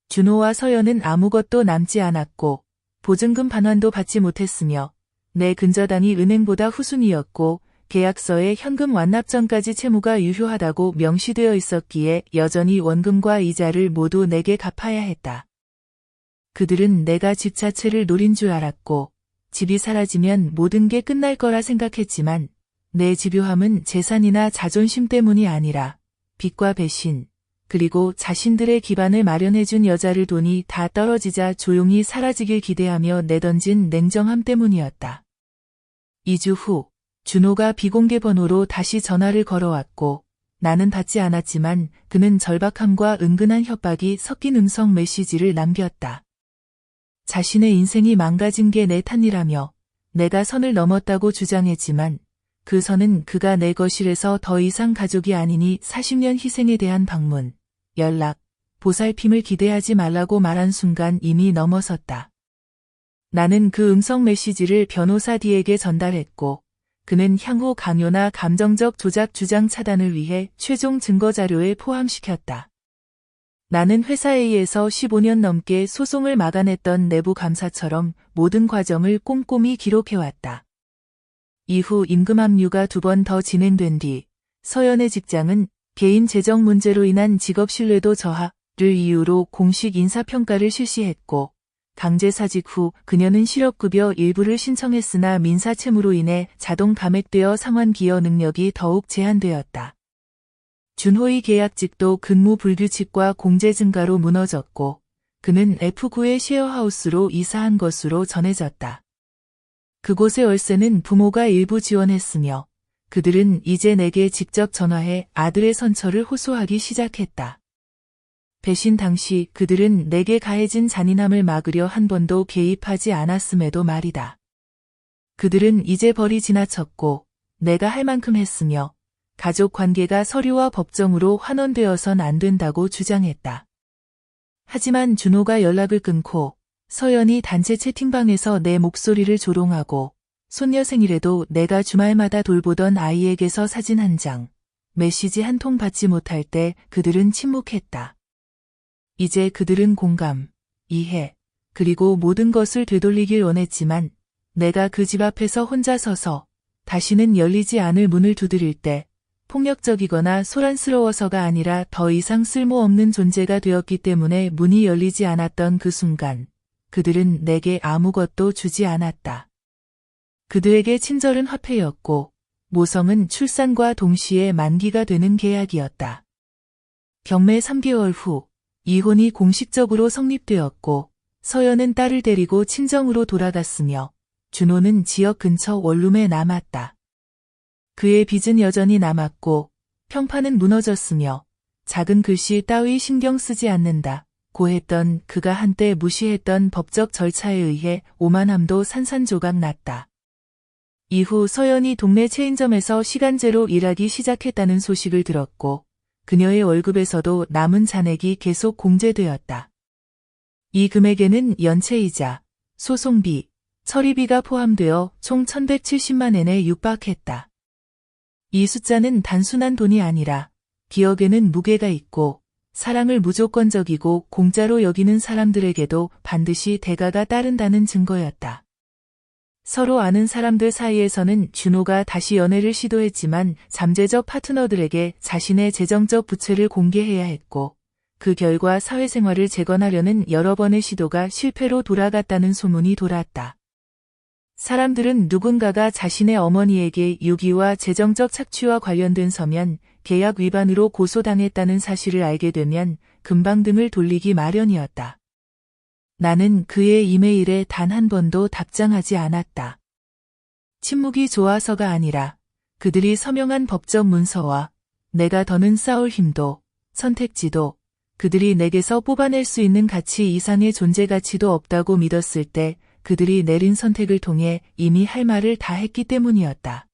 준호와 서연은 아무것도 남지 않았고 보증금 반환도 받지 못했으며 내 근저당이 은행보다 후순이었고 계약서에 현금 완납 전까지 채무가 유효하다고 명시되어 있었기에 여전히 원금과 이자를 모두 내게 갚아야 했다. 그들은 내가 집 자체를 노린 줄 알았고 집이 사라지면 모든 게 끝날 거라 생각했지만 내 집요함은 재산이나 자존심 때문이 아니라 빚과 배신, 그리고 자신들의 기반을 마련해준 여자를 돈이 다 떨어지자 조용히 사라지길 기대하며 내던진 냉정함 때문이었다. 2주 후 준호가 비공개 번호로 다시 전화를 걸어왔고 나는 받지 않았지만 그는 절박함과 은근한 협박이 섞인 음성 메시지를 남겼다. 자신의 인생이 망가진 게 내 탓이라며 내가 선을 넘었다고 주장했지만 그 선은 그가 내 거실에서 더 이상 가족이 아니니 40년 희생에 대한 방문, 연락, 보살핌을 기대하지 말라고 말한 순간 이미 넘어섰다. 나는 그 음성 메시지를 변호사 D에게 전달했고 그는 향후 강요나 감정적 조작 주장 차단을 위해 최종 증거 자료에 포함시켰다. 나는 회사 A에서 15년 넘게 소송을 막아냈던 내부 감사처럼 모든 과정을 꼼꼼히 기록해왔다. 이후 임금 압류가 2번 더 진행된 뒤 서연의 직장은 개인 재정 문제로 인한 직업 신뢰도 저하를 이유로 공식 인사평가를 실시했고 강제사직 후 그녀는 실업급여 일부를 신청했으나 민사채무로 인해 자동 감액되어 상환 기여 능력이 더욱 제한되었다. 준호의 계약직도 근무 불규칙과 공제 증가로 무너졌고 그는 F9의 셰어하우스로 이사한 것으로 전해졌다. 그곳의 월세는 부모가 일부 지원했으며 그들은 이제 내게 직접 전화해 아들의 선처를 호소하기 시작했다. 배신 당시 그들은 내게 가해진 잔인함을 막으려 한 번도 개입하지 않았음에도 말이다. 그들은 이제 벌이 지나쳤고 내가 할 만큼 했으며 가족 관계가 서류와 법정으로 환원되어선 안 된다고 주장했다. 하지만 준호가 연락을 끊고 서연이 단체 채팅방에서 내 목소리를 조롱하고 손녀 생일에도 내가 주말마다 돌보던 아이에게서 사진 한 장, 메시지 한 통 받지 못할 때 그들은 침묵했다. 이제 그들은 공감, 이해, 그리고 모든 것을 되돌리길 원했지만 내가 그 집 앞에서 혼자 서서 다시는 열리지 않을 문을 두드릴 때 폭력적이거나 소란스러워서가 아니라 더 이상 쓸모없는 존재가 되었기 때문에 문이 열리지 않았던 그 순간 그들은 내게 아무것도 주지 않았다. 그들에게 친절은 화폐였고 모성은 출산과 동시에 만기가 되는 계약이었다. 경매 3개월 후 이혼이 공식적으로 성립되었고 서연은 딸을 데리고 친정으로 돌아갔으며 준호는 지역 근처 원룸에 남았다. 그의 빚은 여전히 남았고 평판은 무너졌으며 작은 글씨 따위 신경 쓰지 않는다고 했던 그가 한때 무시했던 법적 절차에 의해 오만함도 산산조각 났다. 이후 서연이 동네 체인점에서 시간제로 일하기 시작했다는 소식을 들었고 그녀의 월급에서도 남은 잔액이 계속 공제되었다. 이 금액에는 연체이자, 소송비, 처리비가 포함되어 총 1,170만 엔에 육박했다. 이 숫자는 단순한 돈이 아니라 기억에는 무게가 있고 사랑을 무조건적이고 공짜로 여기는 사람들에게도 반드시 대가가 따른다는 증거였다. 서로 아는 사람들 사이에서는 준호가 다시 연애를 시도했지만 잠재적 파트너들에게 자신의 재정적 부채를 공개해야 했고, 그 결과 사회생활을 재건하려는 여러 번의 시도가 실패로 돌아갔다는 소문이 돌았다. 사람들은 누군가가 자신의 어머니에게 유기와 재정적 착취와 관련된 서면 계약 위반으로 고소당했다는 사실을 알게 되면 금방 등을 돌리기 마련이었다. 나는 그의 이메일에 단 한 번도 답장하지 않았다. 침묵이 좋아서가 아니라 그들이 서명한 법적 문서와 내가 더는 싸울 힘도, 선택지도, 그들이 내게서 뽑아낼 수 있는 가치 이상의 존재 가치도 없다고 믿었을 때 그들이 내린 선택을 통해 이미 할 말을 다 했기 때문이었다.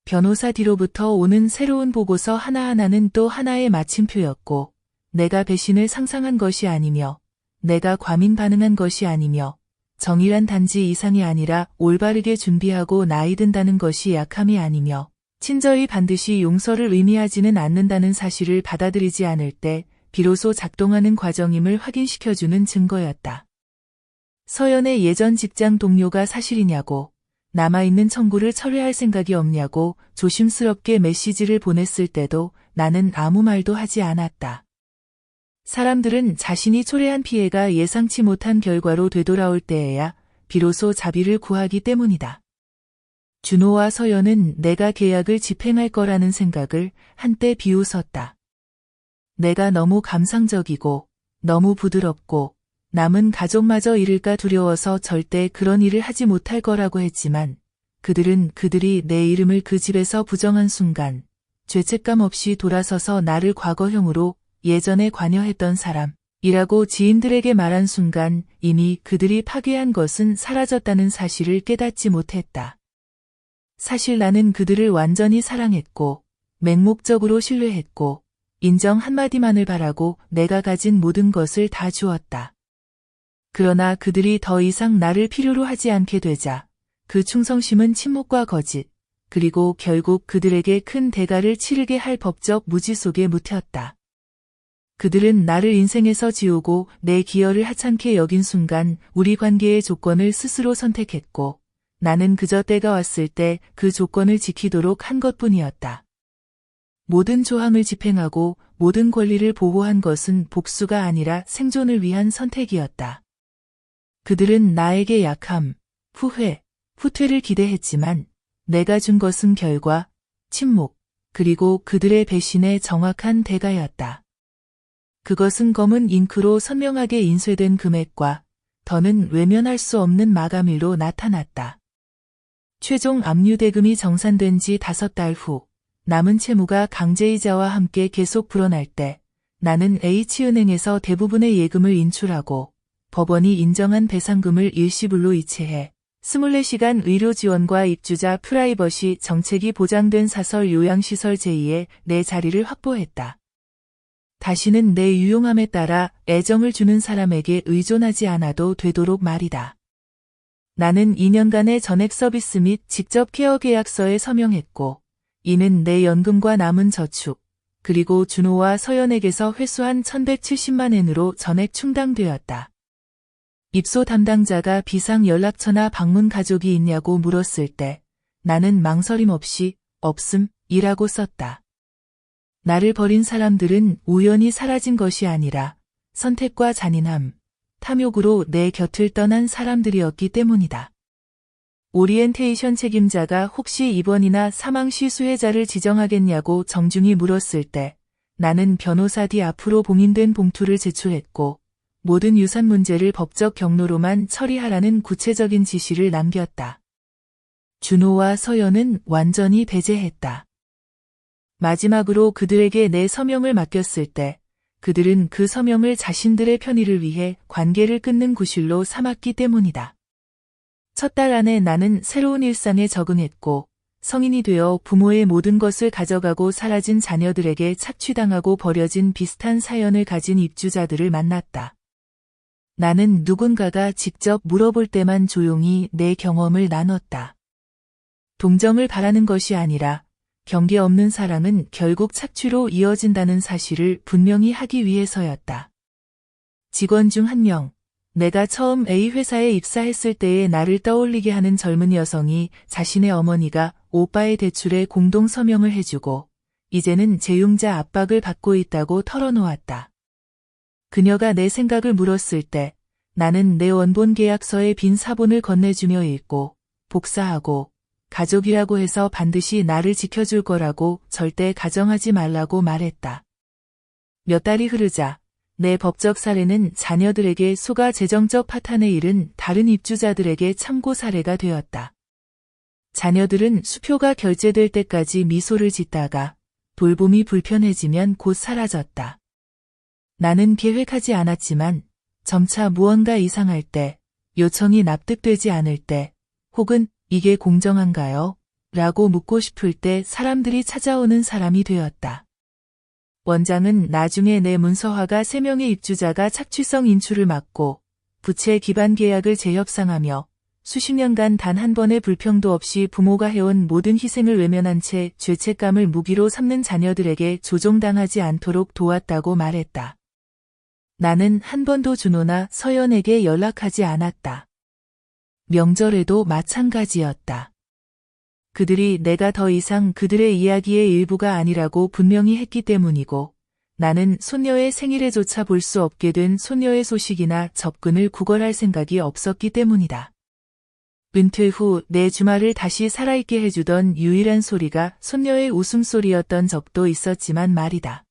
변호사 뒤로부터 오는 새로운 보고서 하나하나는 또 하나의 마침표였고, 내가 배신을 상상한 것이 아니며, 내가 과민 반응한 것이 아니며, 정의란 단지 이상이 아니라 올바르게 준비하고 나이 든다는 것이 약함이 아니며, 친절이 반드시 용서를 의미하지는 않는다는 사실을 받아들이지 않을 때 비로소 작동하는 과정임을 확인시켜주는 증거였다. 서연의 예전 직장 동료가 사실이냐고, 남아있는 청구를 철회할 생각이 없냐고 조심스럽게 메시지를 보냈을 때도 나는 아무 말도 하지 않았다. 사람들은 자신이 초래한 피해가 예상치 못한 결과로 되돌아올 때에야 비로소 자비를 구하기 때문이다. 준호와 서연은 내가 계약을 집행할 거라는 생각을 한때 비웃었다. 내가 너무 감상적이고 너무 부드럽고 남은 가족마저 잃을까 두려워서 절대 그런 일을 하지 못할 거라고 했지만 그들은 그들이 내 이름을 그 집에서 부정한 순간 죄책감 없이 돌아서서 나를 과거형으로 예전에 관여했던 사람이라고 지인들에게 말한 순간 이미 그들이 파괴한 것은 사라졌다는 사실을 깨닫지 못했다. 사실 나는 그들을 완전히 사랑했고 맹목적으로 신뢰했고 인정 한마디만을 바라고 내가 가진 모든 것을 다 주었다. 그러나 그들이 더 이상 나를 필요로 하지 않게 되자 그 충성심은 침묵과 거짓, 그리고 결국 그들에게 큰 대가를 치르게 할 법적 무지 속에 묻혔다. 그들은 나를 인생에서 지우고 내 기여를 하찮게 여긴 순간 우리 관계의 조건을 스스로 선택했고 나는 그저 때가 왔을 때 그 조건을 지키도록 한 것뿐이었다. 모든 조항을 집행하고 모든 권리를 보호한 것은 복수가 아니라 생존을 위한 선택이었다. 그들은 나에게 약함, 후회, 후퇴를 기대했지만 내가 준 것은 결과, 침묵, 그리고 그들의 배신의 정확한 대가였다. 그것은 검은 잉크로 선명하게 인쇄된 금액과 더는 외면할 수 없는 마감일로 나타났다. 최종 압류대금이 정산된 지 5달 후 남은 채무가 강제이자와 함께 계속 불어날 때 나는 H은행에서 대부분의 예금을 인출하고 법원이 인정한 배상금을 일시불로 이체해 24시간 의료 지원과 입주자 프라이버시 정책이 보장된 사설 요양시설 제2에 내 자리를 확보했다. 다시는 내 유용함에 따라 애정을 주는 사람에게 의존하지 않아도 되도록 말이다. 나는 2년간의 전액 서비스 및 직접 케어 계약서에 서명했고 이는 내 연금과 남은 저축, 그리고 준호와 서연에게서 회수한 1170만 엔으로 전액 충당되었다. 입소 담당자가 비상 연락처나 방문 가족이 있냐고 물었을 때 나는 망설임 없이 없음이라고 썼다. 나를 버린 사람들은 우연히 사라진 것이 아니라 선택과 잔인함, 탐욕으로 내 곁을 떠난 사람들이었기 때문이다. 오리엔테이션 책임자가 혹시 입원이나 사망 시 수혜자를 지정하겠냐고 정중히 물었을 때 나는 변호사 뒤 앞으로 봉인된 봉투를 제출했고 모든 유산 문제를 법적 경로로만 처리하라는 구체적인 지시를 남겼다. 준호와 서연은 완전히 배제했다. 마지막으로 그들에게 내 서명을 맡겼을 때 그들은 그 서명을 자신들의 편의를 위해 관계를 끊는 구실로 삼았기 때문이다. 첫 달 안에 나는 새로운 일상에 적응했고 성인이 되어 부모의 모든 것을 가져가고 사라진 자녀들에게 착취당하고 버려진 비슷한 사연을 가진 입주자들을 만났다. 나는 누군가가 직접 물어볼 때만 조용히 내 경험을 나눴다. 동정을 바라는 것이 아니라 경계 없는 사랑은 결국 착취로 이어진다는 사실을 분명히 하기 위해서였다. 직원 중 한 명, 내가 처음 A 회사에 입사했을 때의 나를 떠올리게 하는 젊은 여성이 자신의 어머니가 오빠의 대출에 공동 서명을 해주고 이제는 재융자 압박을 받고 있다고 털어놓았다. 그녀가 내 생각을 물었을 때 나는 내 원본 계약서에 빈 사본을 건네주며 읽고 복사하고 가족이라고 해서 반드시 나를 지켜줄 거라고 절대 가정하지 말라고 말했다. 몇 달이 흐르자 내 법적 사례는 자녀들에게 소가 재정적 파탄에 이른 다른 입주자들에게 참고 사례가 되었다. 자녀들은 수표가 결제될 때까지 미소를 짓다가 돌봄이 불편해지면 곧 사라졌다. 나는 계획하지 않았지만 점차 무언가 이상할 때, 요청이 납득되지 않을 때, 혹은 이게 공정한가요? 라고 묻고 싶을 때 사람들이 찾아오는 사람이 되었다. 원장은 나중에 내 문서화가 3명의 입주자가 착취성 인출을 막고 부채 기반 계약을 재협상하며 수십 년간 단 한 번의 불평도 없이 부모가 해온 모든 희생을 외면한 채 죄책감을 무기로 삼는 자녀들에게 조종당하지 않도록 도왔다고 말했다. 나는 한 번도 준호나 서연에게 연락하지 않았다. 명절에도 마찬가지였다. 그들이 내가 더 이상 그들의 이야기의 일부가 아니라고 분명히 했기 때문이고 나는 손녀의 생일에조차 볼 수 없게 된 손녀의 소식이나 접근을 구걸할 생각이 없었기 때문이다. 은퇴 후 내 주말을 다시 살아있게 해주던 유일한 소리가 손녀의 웃음소리였던 적도 있었지만 말이다.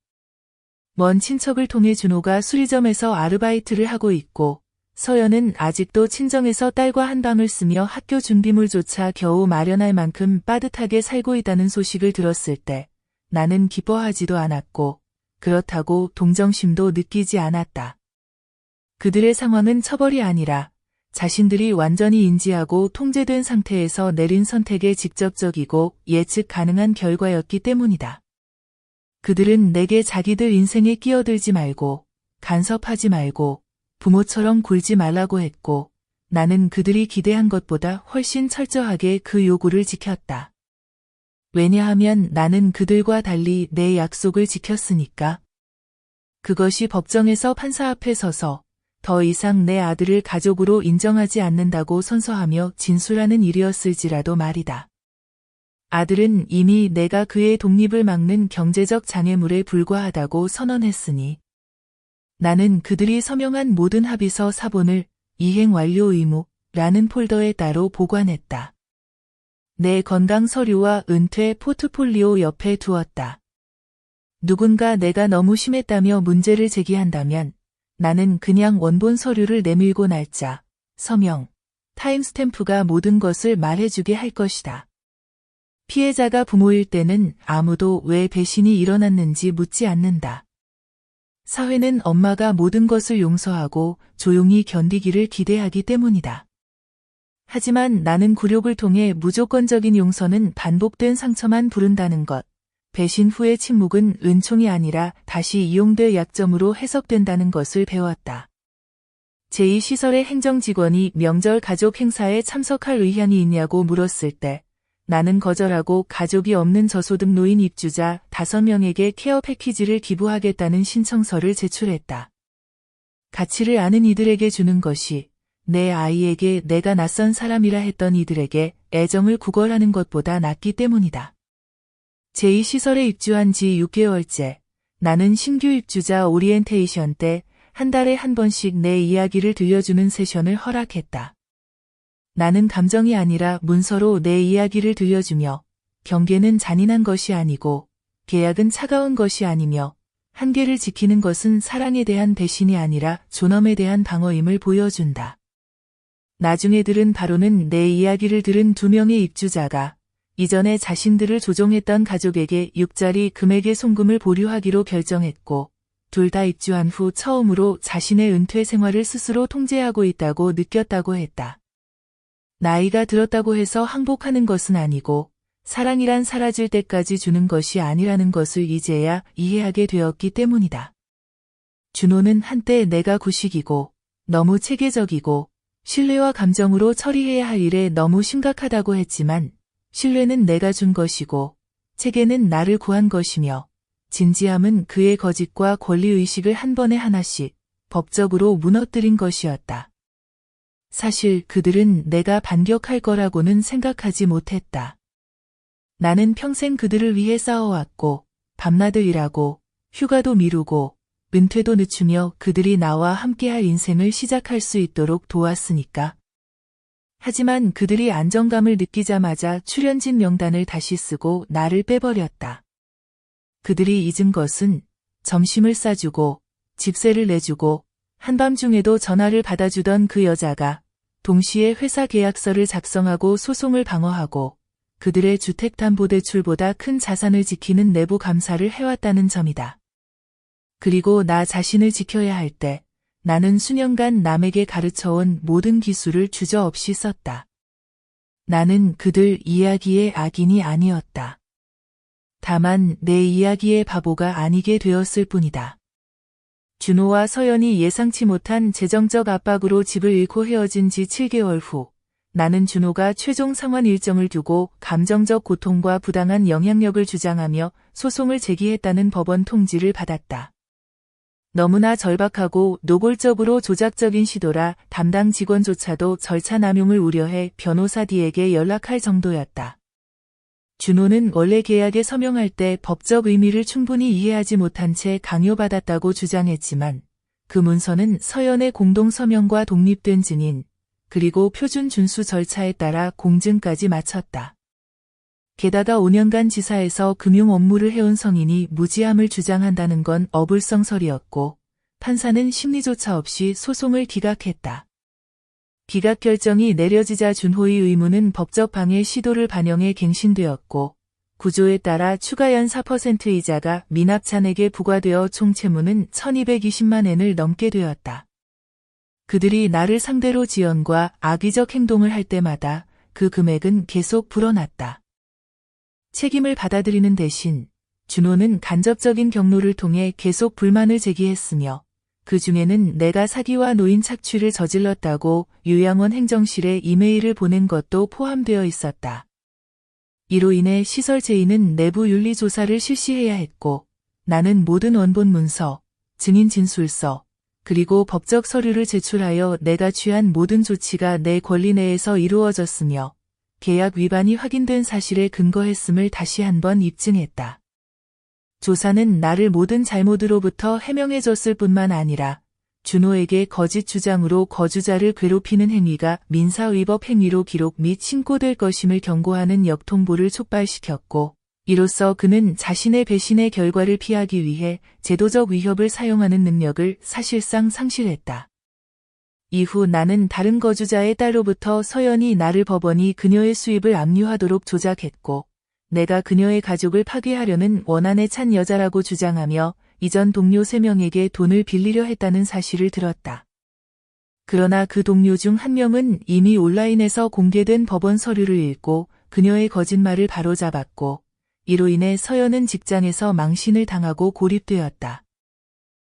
먼 친척을 통해 준호가 수리점에서 아르바이트를 하고 있고 서연은 아직도 친정에서 딸과 한 방을 쓰며 학교 준비물조차 겨우 마련할 만큼 빠듯하게 살고 있다는 소식을 들었을 때 나는 기뻐하지도 않았고 그렇다고 동정심도 느끼지 않았다. 그들의 상황은 처벌이 아니라 자신들이 완전히 인지하고 통제된 상태에서 내린 선택의 직접적이고 예측 가능한 결과였기 때문이다. 그들은 내게 자기들 인생에 끼어들지 말고 간섭하지 말고 부모처럼 굴지 말라고 했고 나는 그들이 기대한 것보다 훨씬 철저하게 그 요구를 지켰다. 왜냐하면 나는 그들과 달리 내 약속을 지켰으니까. 그것이 법정에서 판사 앞에 서서 더 이상 내 아들을 가족으로 인정하지 않는다고 선서하며 진술하는 일이었을지라도 말이다. 아들은 이미 내가 그의 독립을 막는 경제적 장애물에 불과하다고 선언했으니 나는 그들이 서명한 모든 합의서 사본을 이행 완료 의무라는 폴더에 따로 보관했다. 내 건강 서류와 은퇴 포트폴리오 옆에 두었다. 누군가 내가 너무 심했다며 문제를 제기한다면 나는 그냥 원본 서류를 내밀고 날짜, 서명, 타임스탬프가 모든 것을 말해주게 할 것이다. 피해자가 부모일 때는 아무도 왜 배신이 일어났는지 묻지 않는다. 사회는 엄마가 모든 것을 용서하고 조용히 견디기를 기대하기 때문이다. 하지만 나는 굴욕을 통해 무조건적인 용서는 반복된 상처만 부른다는 것, 배신 후의 침묵은 은총이 아니라 다시 이용될 약점으로 해석된다는 것을 배웠다. 제2시설의 행정직원이 명절 가족 행사에 참석할 의향이 있냐고 물었을 때 나는 거절하고 가족이 없는 저소득 노인 입주자 5명에게 케어 패키지를 기부하겠다는 신청서를 제출했다. 가치를 아는 이들에게 주는 것이 내 아이에게 내가 낯선 사람이라 했던 이들에게 애정을 구걸하는 것보다 낫기 때문이다. 제2시설에 입주한 지 6개월째, 나는 신규 입주자 오리엔테이션 때 한 달에 한 번씩 내 이야기를 들려주는 세션을 허락했다. 나는 감정이 아니라 문서로 내 이야기를 들려주며 경계는 잔인한 것이 아니고 계약은 차가운 것이 아니며 한계를 지키는 것은 사랑에 대한 배신이 아니라 존엄에 대한 방어임을 보여준다. 나중에 들은 바로는 내 이야기를 들은 2명의 입주자가 이전에 자신들을 조종했던 가족에게 6자리 금액의 송금을 보류하기로 결정했고 둘 다 입주한 후 처음으로 자신의 은퇴 생활을 스스로 통제하고 있다고 느꼈다고 했다. 나이가 들었다고 해서 항복하는 것은 아니고 사랑이란 사라질 때까지 주는 것이 아니라는 것을 이제야 이해하게 되었기 때문이다. 준호는 한때 내가 구식이고 너무 체계적이고 신뢰와 감정으로 처리해야 할 일에 너무 심각하다고 했지만 신뢰는 내가 준 것이고 체계는 나를 구한 것이며 진지함은 그의 거짓과 권리의식을 한 번에 하나씩 법적으로 무너뜨린 것이었다. 사실 그들은 내가 반격할 거라고는 생각하지 못했다. 나는 평생 그들을 위해 싸워왔고 밤낮을 일하고 휴가도 미루고 은퇴도 늦추며 그들이 나와 함께할 인생을 시작할 수 있도록 도왔으니까. 하지만 그들이 안정감을 느끼자마자 출연진 명단을 다시 쓰고 나를 빼버렸다. 그들이 잊은 것은 점심을 싸주고 집세를 내주고 한밤중에도 전화를 받아주던 그 여자가 동시에 회사 계약서를 작성하고 소송을 방어하고 그들의 주택담보대출보다 큰 자산을 지키는 내부 감사를 해왔다는 점이다. 그리고 나 자신을 지켜야 할 때 나는 수년간 남에게 가르쳐온 모든 기술을 주저없이 썼다. 나는 그들 이야기의 악인이 아니었다. 다만 내 이야기의 바보가 아니게 되었을 뿐이다. 준호와 서연이 예상치 못한 재정적 압박으로 집을 잃고 헤어진 지 7개월 후, 나는 준호가 최종 상환 일정을 두고 감정적 고통과 부당한 영향력을 주장하며 소송을 제기했다는 법원 통지를 받았다. 너무나 절박하고 노골적으로 조작적인 시도라 담당 직원조차도 절차 남용을 우려해 변호사 D에게 연락할 정도였다. 준호는 원래 계약에 서명할 때 법적 의미를 충분히 이해하지 못한 채 강요받았다고 주장했지만 그 문서는 서연의 공동 서명과 독립된 증인, 그리고 표준 준수 절차에 따라 공증까지 마쳤다. 게다가 5년간 지사에서 금융 업무를 해온 성인이 무지함을 주장한다는 건 어불성설이었고 판사는 심리조차 없이 소송을 기각했다. 기각 결정이 내려지자 준호의 의무는 법적 방해 시도를 반영해 갱신되었고 구조에 따라 추가 연 4% 이자가 미납찬에게 부과되어 총 채무는 1220만 엔을 넘게 되었다. 그들이 나를 상대로 지연과 악의적 행동을 할 때마다 그 금액은 계속 불어났다. 책임을 받아들이는 대신 준호는 간접적인 경로를 통해 계속 불만을 제기했으며 그 중에는 내가 사기와 노인 착취를 저질렀다고 요양원 행정실에 이메일을 보낸 것도 포함되어 있었다. 이로 인해 시설 제의는 내부 윤리 조사를 실시해야 했고 나는 모든 원본 문서, 증인 진술서, 그리고 법적 서류를 제출하여 내가 취한 모든 조치가 내 권리 내에서 이루어졌으며 계약 위반이 확인된 사실에 근거했음을 다시 한번 입증했다. 조사는 나를 모든 잘못으로부터 해명해줬을 뿐만 아니라 준호에게 거짓 주장으로 거주자를 괴롭히는 행위가 민사위법 행위로 기록 및 신고될 것임을 경고하는 역통보를 촉발시켰고 이로써 그는 자신의 배신의 결과를 피하기 위해 제도적 위협을 사용하는 능력을 사실상 상실했다. 이후 나는 다른 거주자의 딸로부터 서연이 나를 법원이 그녀의 수입을 압류하도록 조작했고 내가 그녀의 가족을 파괴하려는 원한에 찬 여자라고 주장하며 이전 동료 3명에게 돈을 빌리려 했다는 사실을 들었다. 그러나 그 동료 중 한 명은 이미 온라인에서 공개된 법원 서류를 읽고 그녀의 거짓말을 바로잡았고 이로 인해 서연은 직장에서 망신을 당하고 고립되었다.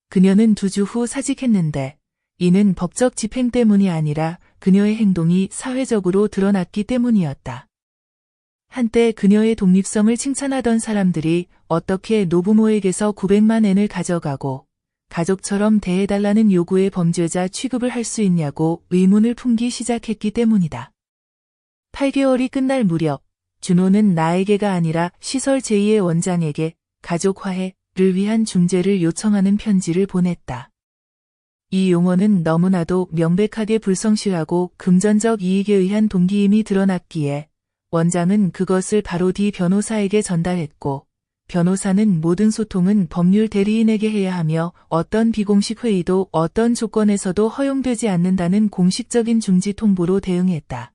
그녀는 2주 후 사직했는데 이는 법적 집행 때문이 아니라 그녀의 행동이 사회적으로 드러났기 때문이었다. 한때 그녀의 독립성을 칭찬하던 사람들이 어떻게 노부모에게서 900만 엔을 가져가고 가족처럼 대해달라는 요구의 범죄자 취급을 할 수 있냐고 의문을 품기 시작했기 때문이다. 8개월이 끝날 무렵 준호는 나에게가 아니라 시설 제2의 원장에게 가족 화해를 위한 중재를 요청하는 편지를 보냈다. 이 용어는 너무나도 명백하게 불성실하고 금전적 이익에 의한 동기임이 드러났기에 원장은 그것을 바로 D 변호사에게 전달했고 변호사는 모든 소통은 법률 대리인에게 해야 하며 어떤 비공식 회의도 어떤 조건에서도 허용되지 않는다는 공식적인 중지 통보로 대응했다.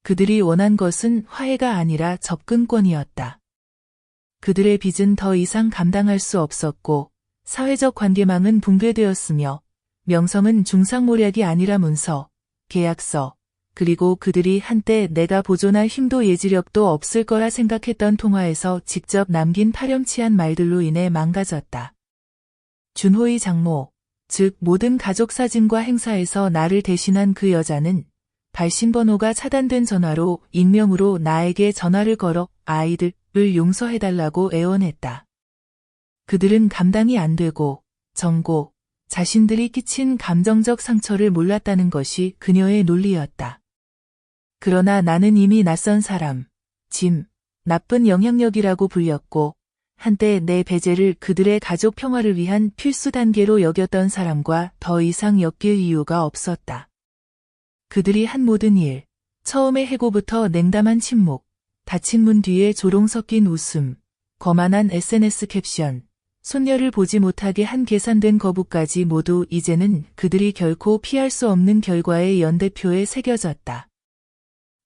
그들이 원한 것은 화해가 아니라 접근권이었다. 그들의 빚은 더 이상 감당할 수 없었고 사회적 관계망은 붕괴되었으며 명성은 중상모략이 아니라 문서, 계약서, 그리고 그들이 한때 내가 보존할 힘도 예지력도 없을 거라 생각했던 통화에서 직접 남긴 파렴치한 말들로 인해 망가졌다. 준호의 장모, 즉 모든 가족 사진과 행사에서 나를 대신한 그 여자는 발신번호가 차단된 전화로 익명으로 나에게 전화를 걸어 아이들, 용서해달라고 애원했다. 그들은 감당이 안 되고 정고, 자신들이 끼친 감정적 상처를 몰랐다는 것이 그녀의 논리였다. 그러나 나는 이미 낯선 사람, 짐, 나쁜 영향력이라고 불렸고 한때 내 배제를 그들의 가족 평화를 위한 필수 단계로 여겼던 사람과 더 이상 엮일 이유가 없었다. 그들이 한 모든 일, 처음의 해고부터 냉담한 침묵, 닫힌 문 뒤에 조롱 섞인 웃음, 거만한 SNS 캡션, 손녀를 보지 못하게 한 계산된 거부까지 모두 이제는 그들이 결코 피할 수 없는 결과의 연대표에 새겨졌다.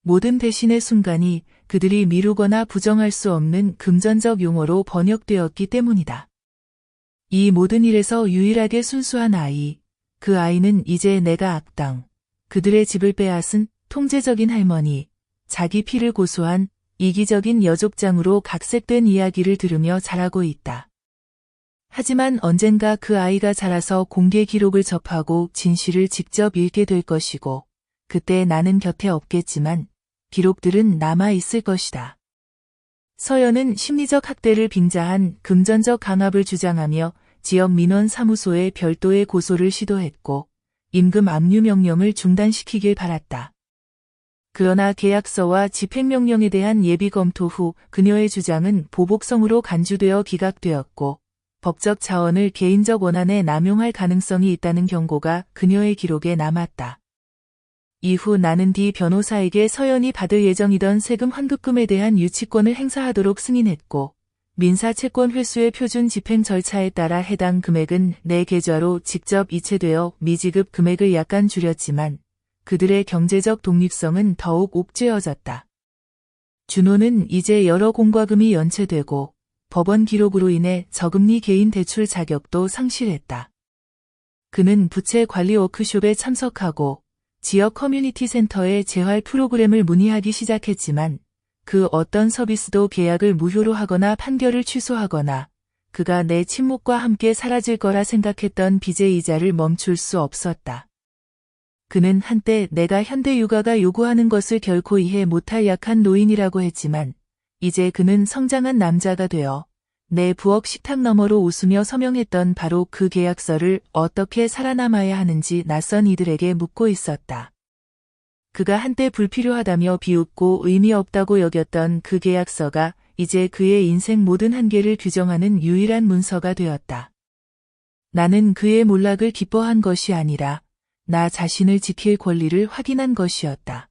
모든 배신의 순간이 그들이 미루거나 부정할 수 없는 금전적 용어로 번역되었기 때문이다. 이 모든 일에서 유일하게 순수한 아이, 그 아이는 이제 내가 악당, 그들의 집을 빼앗은 통제적인 할머니, 자기 피를 고소한 이기적인 여족장으로 각색된 이야기를 들으며 자라고 있다. 하지만 언젠가 그 아이가 자라서 공개 기록을 접하고 진실을 직접 읽게 될 것이고, 그때 나는 곁에 없겠지만 기록들은 남아 있을 것이다. 서연은 심리적 학대를 빙자한 금전적 강압을 주장하며 지역 민원 사무소에 별도의 고소를 시도했고, 임금 압류 명령을 중단시키길 바랐다. 그러나 계약서와 집행명령에 대한 예비 검토 후 그녀의 주장은 보복성으로 간주되어 기각되었고, 법적 자원을 개인적 원한에 남용할 가능성이 있다는 경고가 그녀의 기록에 남았다. 이후 나는 D 변호사에게 서연이 받을 예정이던 세금 환급금에 대한 유치권을 행사하도록 승인했고, 민사 채권 회수의 표준 집행 절차에 따라 해당 금액은 내 계좌로 직접 이체되어 미지급 금액을 약간 줄였지만 그들의 경제적 독립성은 더욱 옥죄어졌다. 준호는 이제 여러 공과금이 연체되고 법원 기록으로 인해 저금리 개인 대출 자격도 상실했다. 그는 부채 관리 워크숍에 참석하고 지역 커뮤니티 센터의 재활 프로그램을 문의하기 시작했지만 그 어떤 서비스도 계약을 무효로 하거나 판결을 취소하거나 그가 내 침묵과 함께 사라질 거라 생각했던 빚의 이자를 멈출 수 없었다. 그는 한때 내가 현대 육아가 요구하는 것을 결코 이해 못할 약한 노인이라고 했지만 이제 그는 성장한 남자가 되어 내 부엌 식탁 너머로 웃으며 서명했던 바로 그 계약서를 어떻게 살아남아야 하는지 낯선 이들에게 묻고 있었다. 그가 한때 불필요하다며 비웃고 의미 없다고 여겼던 그 계약서가 이제 그의 인생 모든 한계를 규정하는 유일한 문서가 되었다. 나는 그의 몰락을 기뻐한 것이 아니라 나 자신을 지킬 권리를 확인한 것이었다.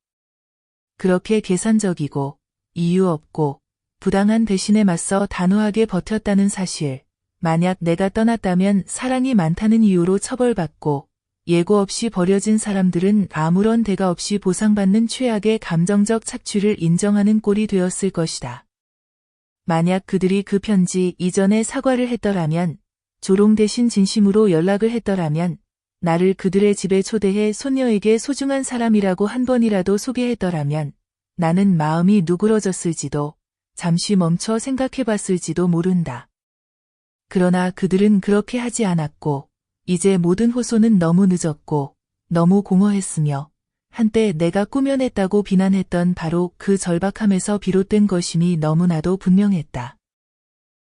그렇게 계산적이고 이유 없고 부당한 배신에 맞서 단호하게 버텼다는 사실, 만약 내가 떠났다면 사랑이 많다는 이유로 처벌받고 예고 없이 버려진 사람들은 아무런 대가 없이 보상받는 최악의 감정적 착취를 인정하는 꼴이 되었을 것이다. 만약 그들이 그 편지 이전에 사과를 했더라면, 조롱 대신 진심으로 연락을 했더라면, 나를 그들의 집에 초대해 손녀에게 소중한 사람이라고 한 번이라도 소개했더라면 나는 마음이 누그러졌을지도 잠시 멈춰 생각해봤을지도 모른다. 그러나 그들은 그렇게 하지 않았고 이제 모든 호소는 너무 늦었고 너무 공허했으며 한때 내가 꾸며냈다고 비난했던 바로 그 절박함에서 비롯된 것임이 너무나도 분명했다.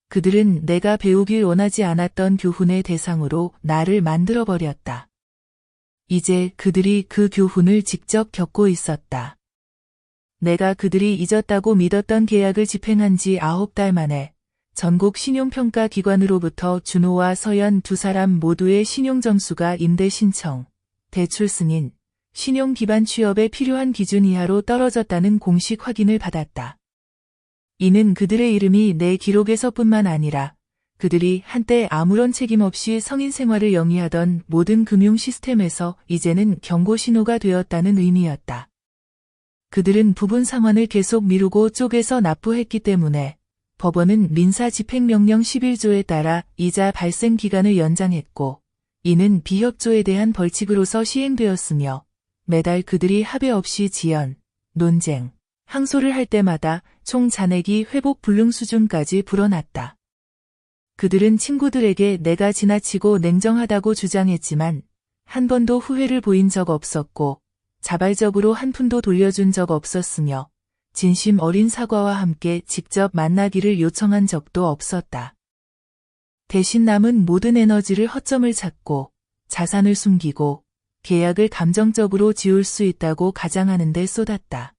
그들은 내가 배우길 원하지 않았던 교훈의 대상으로 나를 만들어버렸다. 이제 그들이 그 교훈을 직접 겪고 있었다. 내가 그들이 잊었다고 믿었던 계약을 집행한 지 9달 만에 전국 신용평가기관으로부터 준호와 서연 두 사람 모두의 신용점수가 임대 신청, 대출 승인, 신용 기반 취업에 필요한 기준 이하로 떨어졌다는 공식 확인을 받았다. 이는 그들의 이름이 내 기록에서뿐만 아니라 그들이 한때 아무런 책임 없이 성인 생활을 영위하던 모든 금융 시스템에서 이제는 경고 신호가 되었다는 의미였다. 그들은 부분 상환을 계속 미루고 쪼개서 납부했기 때문에 법원은 민사 집행명령 11조에 따라 이자 발생 기간을 연장했고 이는 비협조에 대한 벌칙으로서 시행되었으며 매달 그들이 합의 없이 지연, 논쟁, 항소를 할 때마다 총 잔액이 회복 불능 수준까지 불어났다. 그들은 친구들에게 내가 지나치고 냉정하다고 주장했지만 한 번도 후회를 보인 적 없었고 자발적으로 한 푼도 돌려준 적 없었으며 진심 어린 사과와 함께 직접 만나기를 요청한 적도 없었다. 대신 남은 모든 에너지를 허점을 찾고 자산을 숨기고 계약을 감정적으로 지울 수 있다고 가장하는 데 쏟았다.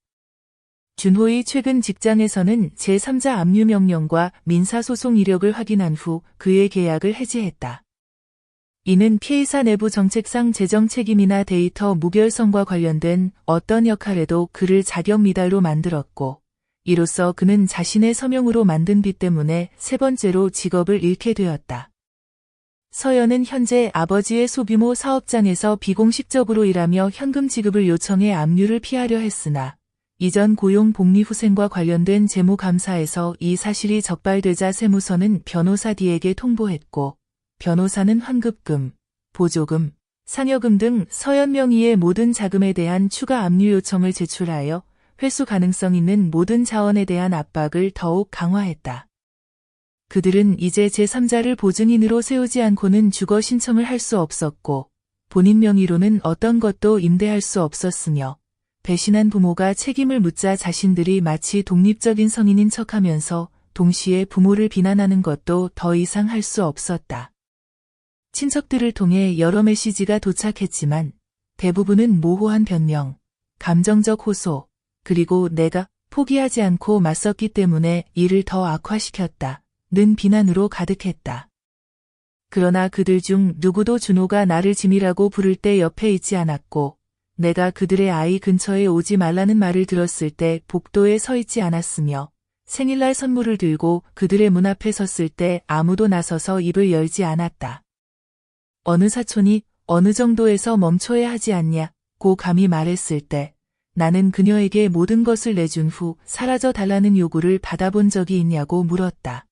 준호의 최근 직장에서는 제3자 압류 명령과 민사소송 이력을 확인한 후 그의 계약을 해지했다. 이는 P사 내부 정책상 재정 책임이나 데이터 무결성과 관련된 어떤 역할에도 그를 자격 미달로 만들었고, 이로써 그는 자신의 서명으로 만든 빚 때문에 세 번째로 직업을 잃게 되었다. 서연은 현재 아버지의 소규모 사업장에서 비공식적으로 일하며 현금 지급을 요청해 압류를 피하려 했으나, 이전 고용복리후생과 관련된 재무감사에서 이 사실이 적발되자 세무서는 변호사 D에게 통보했고, 변호사는 환급금, 보조금, 상여금 등 서연 명의의 모든 자금에 대한 추가 압류 요청을 제출하여 회수 가능성 있는 모든 자원에 대한 압박을 더욱 강화했다. 그들은 이제 제3자를 보증인으로 세우지 않고는 주거 신청을 할 수 없었고, 본인 명의로는 어떤 것도 임대할 수 없었으며, 배신한 부모가 책임을 묻자 자신들이 마치 독립적인 성인인 척하면서 동시에 부모를 비난하는 것도 더 이상 할 수 없었다. 친척들을 통해 여러 메시지가 도착했지만 대부분은 모호한 변명, 감정적 호소, 그리고 내가 포기하지 않고 맞섰기 때문에 이를 더 악화시켰다는 비난으로 가득했다. 그러나 그들 중 누구도 준호가 나를 짐이라고 부를 때 옆에 있지 않았고, 내가 그들의 아이 근처에 오지 말라는 말을 들었을 때 복도에 서 있지 않았으며, 생일날 선물을 들고 그들의 문 앞에 섰을 때 아무도 나서서 입을 열지 않았다. 어느 사촌이 어느 정도에서 멈춰야 하지 않냐고 감히 말했을 때 나는 그녀에게 모든 것을 내준 후 사라져 달라는 요구를 받아본 적이 있냐고 물었다.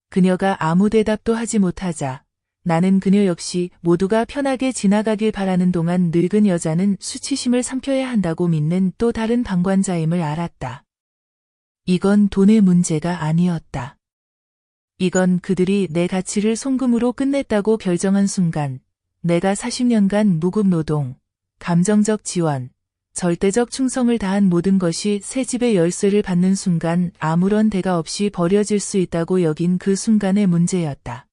그녀가 아무 대답도 하지 못하자 나는 그녀 역시 모두가 편하게 지나가길 바라는 동안 늙은 여자는 수치심을 삼켜야 한다고 믿는 또 다른 방관자임을 알았다. 이건 돈의 문제가 아니었다. 이건 그들이 내 가치를 송금으로 끝냈다고 결정한 순간, 내가 40년간 무급노동, 감정적 지원, 절대적 충성을 다한 모든 것이 새 집의 열쇠를 받는 순간 아무런 대가 없이 버려질 수 있다고 여긴 그 순간의 문제였다.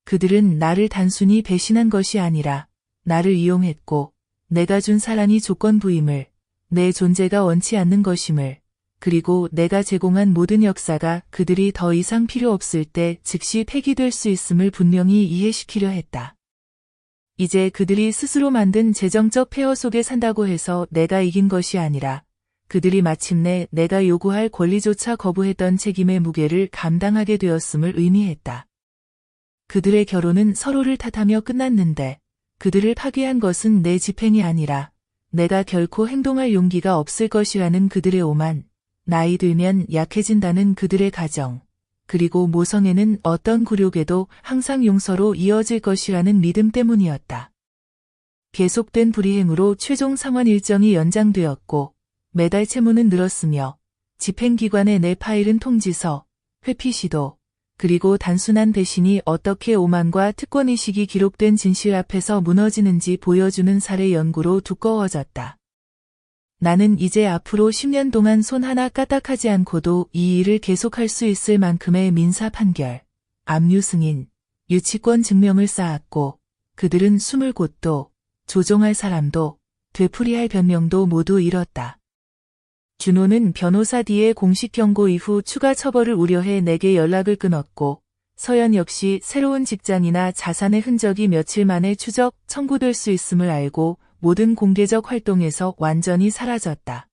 그들은 나를 단순히 배신한 것이 아니라 나를 이용했고, 내가 준 사랑이 조건부임을, 내 존재가 원치 않는 것임을, 그리고 내가 제공한 모든 역사가 그들이 더 이상 필요 없을 때 즉시 폐기될 수 있음을 분명히 이해시키려 했다. 이제 그들이 스스로 만든 재정적 폐허 속에 산다고 해서 내가 이긴 것이 아니라 그들이 마침내 내가 요구할 권리조차 거부했던 책임의 무게를 감당하게 되었음을 의미했다. 그들의 결혼은 서로를 탓하며 끝났는데 그들을 파괴한 것은 내 집행이 아니라 내가 결코 행동할 용기가 없을 것이라는 그들의 오만, 나이 들면 약해진다는 그들의 가정, 그리고 모성애는 어떤 굴욕에도 항상 용서로 이어질 것이라는 믿음 때문이었다. 계속된 불이행으로 최종 상환 일정이 연장되었고 매달 채무는 늘었으며 집행기관의 내 파일은 통지서, 회피 시도, 그리고 단순한 배신이 어떻게 오만과 특권의식이 기록된 진실 앞에서 무너지는지 보여주는 사례 연구로 두꺼워졌다. 나는 이제 앞으로 10년 동안 손 하나 까딱하지 않고도 이 일을 계속할 수 있을 만큼의 민사 판결, 압류 승인, 유치권 증명을 쌓았고 그들은 숨을 곳도, 조종할 사람도, 되풀이할 변명도 모두 잃었다. 준호는 변호사 D의 공식 경고 이후 추가 처벌을 우려해 내게 연락을 끊었고 서연 역시 새로운 직장이나 자산의 흔적이 며칠 만에 추적, 청구될 수 있음을 알고 모든 공개적 활동에서 완전히 사라졌다.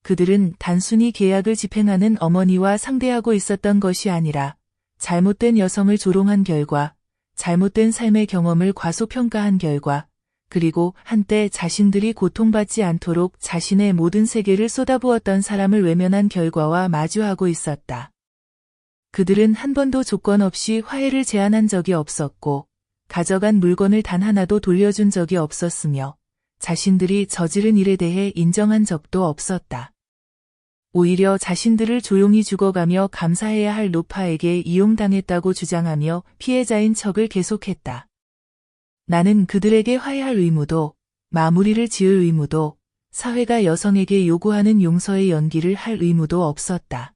그들은 단순히 계약을 집행하는 어머니와 상대하고 있었던 것이 아니라 잘못된 여성을 조롱한 결과, 잘못된 삶의 경험을 과소평가한 결과, 그리고 한때 자신들이 고통받지 않도록 자신의 모든 세계를 쏟아부었던 사람을 외면한 결과와 마주하고 있었다. 그들은 한 번도 조건 없이 화해를 제안한 적이 없었고 가져간 물건을 단 하나도 돌려준 적이 없었으며 자신들이 저지른 일에 대해 인정한 적도 없었다. 오히려 자신들을 조용히 죽어가며 감사해야 할 노파에게 이용당했다고 주장하며 피해자인 척을 계속했다. 나는 그들에게 화해할 의무도, 마무리를 지을 의무도, 사회가 여성에게 요구하는 용서의 연기를 할 의무도 없었다.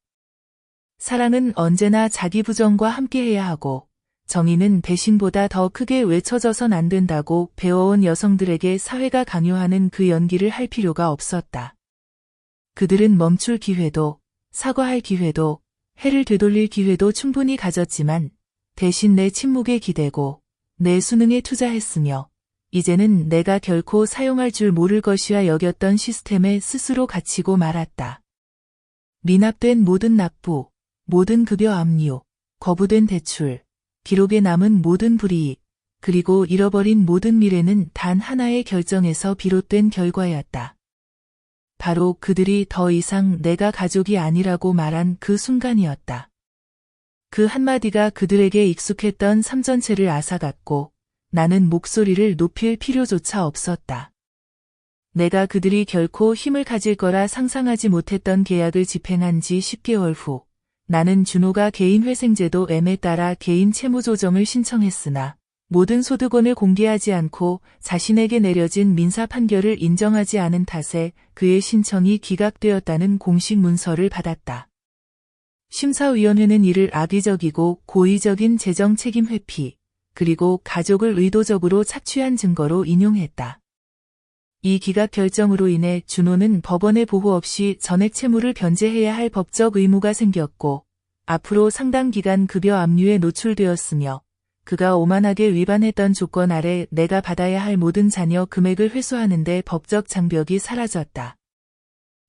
사랑은 언제나 자기 부정과 함께해야 하고 정의는 배신보다 더 크게 외쳐져선 안 된다고 배워온 여성들에게 사회가 강요하는 그 연기를 할 필요가 없었다. 그들은 멈출 기회도, 사과할 기회도, 해를 되돌릴 기회도 충분히 가졌지만 대신 내 침묵에 기대고 내 수능에 투자했으며 이제는 내가 결코 사용할 줄 모를 것이야 여겼던 시스템에 스스로 갇히고 말았다. 미납된 모든 납부, 모든 급여 압류, 거부된 대출, 기록에 남은 모든 불이익, 그리고 잃어버린 모든 미래는 단 하나의 결정에서 비롯된 결과였다. 바로 그들이 더 이상 내가 가족이 아니라고 말한 그 순간이었다. 그 한마디가 그들에게 익숙했던 삶 전체를 앗아갔고 나는 목소리를 높일 필요조차 없었다. 내가 그들이 결코 힘을 가질 거라 상상하지 못했던 계약을 집행한 지 10개월 후 나는 준호가 개인 회생제도 M에 따라 개인 채무 조정을 신청했으나 모든 소득원을 공개하지 않고 자신에게 내려진 민사 판결을 인정하지 않은 탓에 그의 신청이 기각되었다는 공식 문서를 받았다. 심사위원회는 이를 악의적이고 고의적인 재정 책임 회피, 그리고 가족을 의도적으로 착취한 증거로 인용했다. 이 기각 결정으로 인해 준호는 법원의 보호 없이 전액 채무를 변제해야 할 법적 의무가 생겼고 앞으로 상당 기간 급여 압류에 노출되었으며 그가 오만하게 위반했던 조건 아래 내가 받아야 할 모든 자녀 금액을 회수하는 데 법적 장벽이 사라졌다.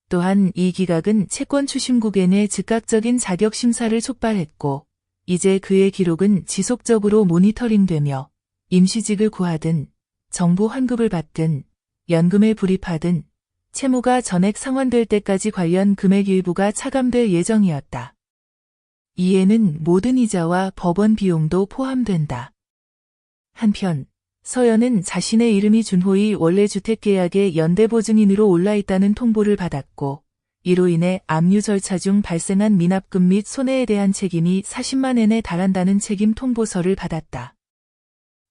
또한 이 기각은 채권 추심국에 내 즉각적인 자격 심사를 촉발했고 이제 그의 기록은 지속적으로 모니터링되며 임시직을 구하든 정부 환급을 받든 연금에 불입하든 채무가 전액 상환될 때까지 관련 금액 일부가 차감될 예정이었다. 이에는 모든 이자와 법원 비용도 포함된다. 한편 서연은 자신의 이름이 준호의 원래 주택계약의 연대보증인으로 올라있다는 통보를 받았고 이로 인해 압류 절차 중 발생한 미납금 및 손해에 대한 책임이 40만 엔에 달한다는 책임 통보서를 받았다.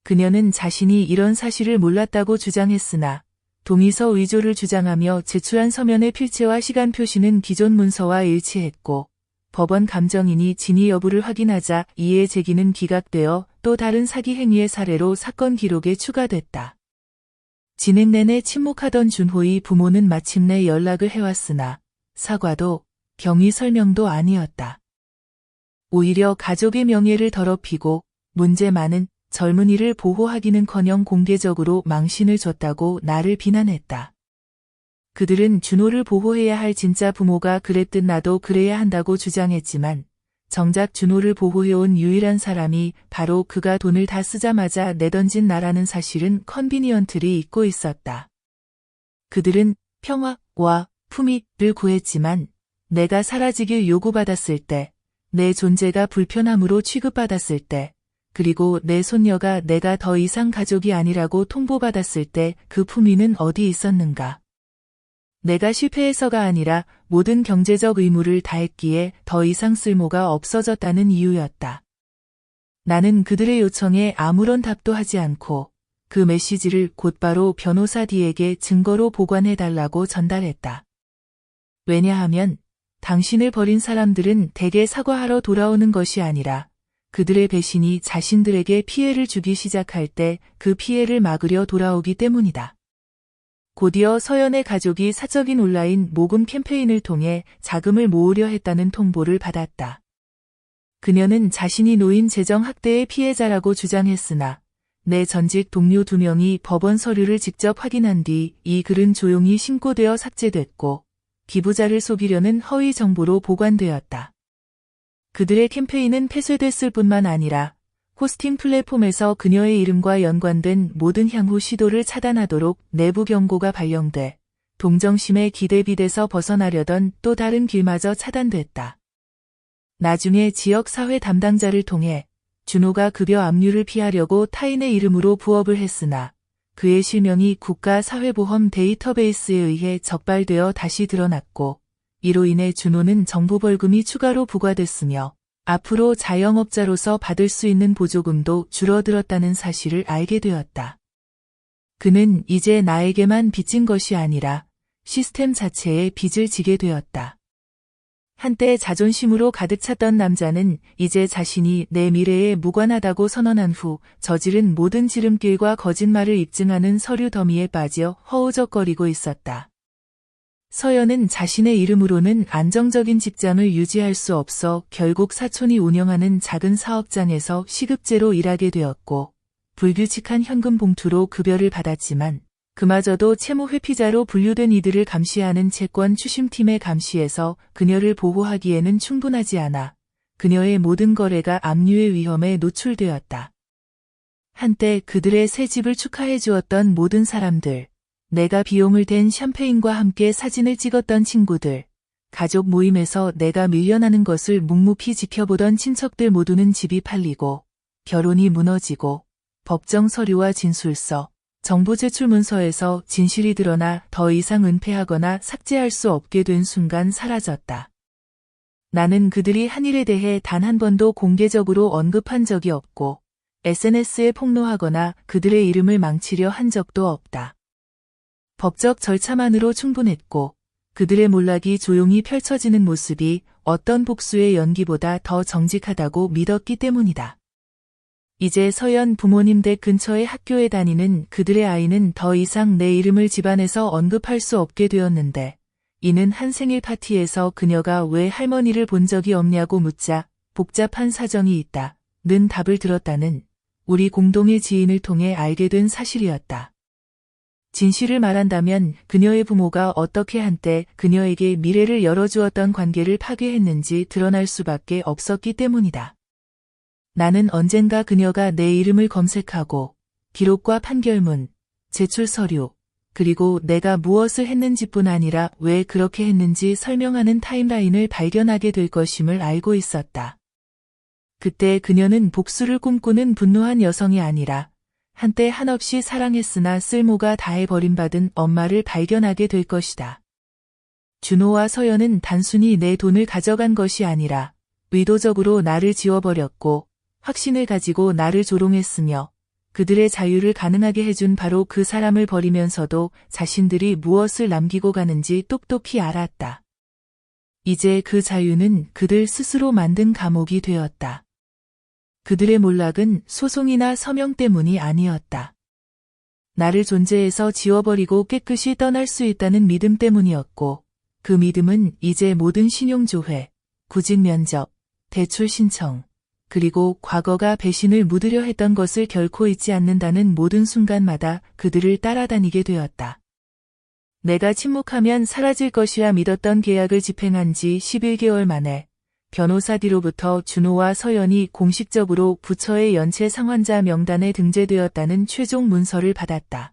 그녀는 자신이 이런 사실을 몰랐다고 주장했으나 동의서 위조를 주장하며 제출한 서면의 필체와 시간 표시는 기존 문서와 일치했고 법원 감정인이 진위 여부를 확인하자 이에 제기는 기각되어 또 다른 사기 행위의 사례로 사건 기록에 추가됐다. 진행 내내 침묵하던 준호의 부모는 마침내 연락을 해왔으나 사과도 경위 설명도 아니었다. 오히려 가족의 명예를 더럽히고 문제 많은 젊은이를 보호하기는커녕 공개적으로 망신을 줬다고 나를 비난했다. 그들은 준호를 보호해야 할 진짜 부모가 그랬듯 나도 그래야 한다고 주장했지만 정작 준호를 보호해온 유일한 사람이 바로 그가 돈을 다 쓰자마자 내던진 나라는 사실은 컨비니언트리 잊고 있었다. 그들은 평화와 품위를 구했지만 내가 사라지길 요구받았을 때, 내 존재가 불편함으로 취급받았을 때, 그리고 내 손녀가 내가 더 이상 가족이 아니라고 통보받았을 때 그 품위는 어디 있었는가? 내가 실패해서가 아니라 모든 경제적 의무를 다했기에 더 이상 쓸모가 없어졌다는 이유였다. 나는 그들의 요청에 아무런 답도 하지 않고 그 메시지를 곧바로 변호사 D에게 증거로 보관해달라고 전달했다. 왜냐하면 당신을 버린 사람들은 대개 사과하러 돌아오는 것이 아니라 그들의 배신이 자신들에게 피해를 주기 시작할 때 그 피해를 막으려 돌아오기 때문이다. 곧이어 서연의 가족이 사적인 온라인 모금 캠페인을 통해 자금을 모으려 했다는 통보를 받았다. 그녀는 자신이 노인 재정학대의 피해자라고 주장했으나 내 전직 동료 2명이 법원 서류를 직접 확인한 뒤 이 글은 조용히 신고되어 삭제됐고 기부자를 속이려는 허위 정보로 보관되었다. 그들의 캠페인은 폐쇄됐을 뿐만 아니라 호스팅 플랫폼에서 그녀의 이름과 연관된 모든 향후 시도를 차단하도록 내부 경고가 발령돼 동정심의 기대빗에서 벗어나려던 또 다른 길마저 차단됐다. 나중에 지역사회 담당자를 통해 준호가 급여 압류를 피하려고 타인의 이름으로 부업을 했으나 그의 실명이 국가사회보험 데이터베이스에 의해 적발되어 다시 드러났고 이로 인해 준호는 정부 벌금이 추가로 부과됐으며 앞으로 자영업자로서 받을 수 있는 보조금도 줄어들었다는 사실을 알게 되었다. 그는 이제 나에게만 빚진 것이 아니라 시스템 자체에 빚을 지게 되었다. 한때 자존심으로 가득 찼던 남자는 이제 자신이 내 미래에 무관하다고 선언한 후 저지른 모든 지름길과 거짓말을 입증하는 서류 더미에 빠져 허우적거리고 있었다. 서연은 자신의 이름으로는 안정적인 직장을 유지할 수 없어 결국 사촌이 운영하는 작은 사업장에서 시급제로 일하게 되었고 불규칙한 현금 봉투로 급여를 받았지만 그마저도 채무 회피자로 분류된 이들을 감시하는 채권 추심팀의 감시에서 그녀를 보호하기에는 충분하지 않아 그녀의 모든 거래가 압류의 위험에 노출되었다. 한때 그들의 새 집을 축하해 주었던 모든 사람들, 내가 비용을 댄 샴페인과 함께 사진을 찍었던 친구들, 가족 모임에서 내가 밀려나는 것을 묵묵히 지켜보던 친척들 모두는 집이 팔리고 결혼이 무너지고 법정 서류와 진술서, 정보 제출 문서에서 진실이 드러나 더 이상 은폐하거나 삭제할 수 없게 된 순간 사라졌다. 나는 그들이 한 일에 대해 단 한 번도 공개적으로 언급한 적이 없고 SNS에 폭로하거나 그들의 이름을 망치려 한 적도 없다. 법적 절차만으로 충분했고 그들의 몰락이 조용히 펼쳐지는 모습이 어떤 복수의 연기보다 더 정직하다고 믿었기 때문이다. 이제 서연 부모님 댁 근처의 학교에 다니는 그들의 아이는 더 이상 내 이름을 집안에서 언급할 수 없게 되었는데 이는 한 생일 파티에서 그녀가 왜 할머니를 본 적이 없냐고 묻자 복잡한 사정이 있다는 답을 들었다는 우리 공동의 지인을 통해 알게 된 사실이었다. 진실을 말한다면 그녀의 부모가 어떻게 한때 그녀에게 미래를 열어주었던 관계를 파괴했는지 드러날 수밖에 없었기 때문이다. 나는 언젠가 그녀가 내 이름을 검색하고 기록과 판결문, 제출 서류, 그리고 내가 무엇을 했는지뿐 아니라 왜 그렇게 했는지 설명하는 타임라인을 발견하게 될 것임을 알고 있었다. 그때 그녀는 복수를 꿈꾸는 분노한 여성이 아니라 한때 한없이 사랑했으나 쓸모가 다해 버림받은 엄마를 발견하게 될 것이다. 준호와 서연은 단순히 내 돈을 가져간 것이 아니라 의도적으로 나를 지워버렸고 확신을 가지고 나를 조롱했으며 그들의 자유를 가능하게 해준 바로 그 사람을 버리면서도 자신들이 무엇을 남기고 가는지 똑똑히 알았다. 이제 그 자유는 그들 스스로 만든 감옥이 되었다. 그들의 몰락은 소송이나 서명 때문이 아니었다. 나를 존재에서 지워버리고 깨끗이 떠날 수 있다는 믿음 때문이었고 그 믿음은 이제 모든 신용조회, 구직 면접, 대출 신청, 그리고 과거가 배신을 묻으려 했던 것을 결코 잊지 않는다는 모든 순간마다 그들을 따라다니게 되었다. 내가 침묵하면 사라질 것이라 믿었던 계약을 집행한 지 11개월 만에 변호사 뒤로부터 준호와 서연이 공식적으로 부처의 연체 상환자 명단에 등재되었다는 최종 문서를 받았다.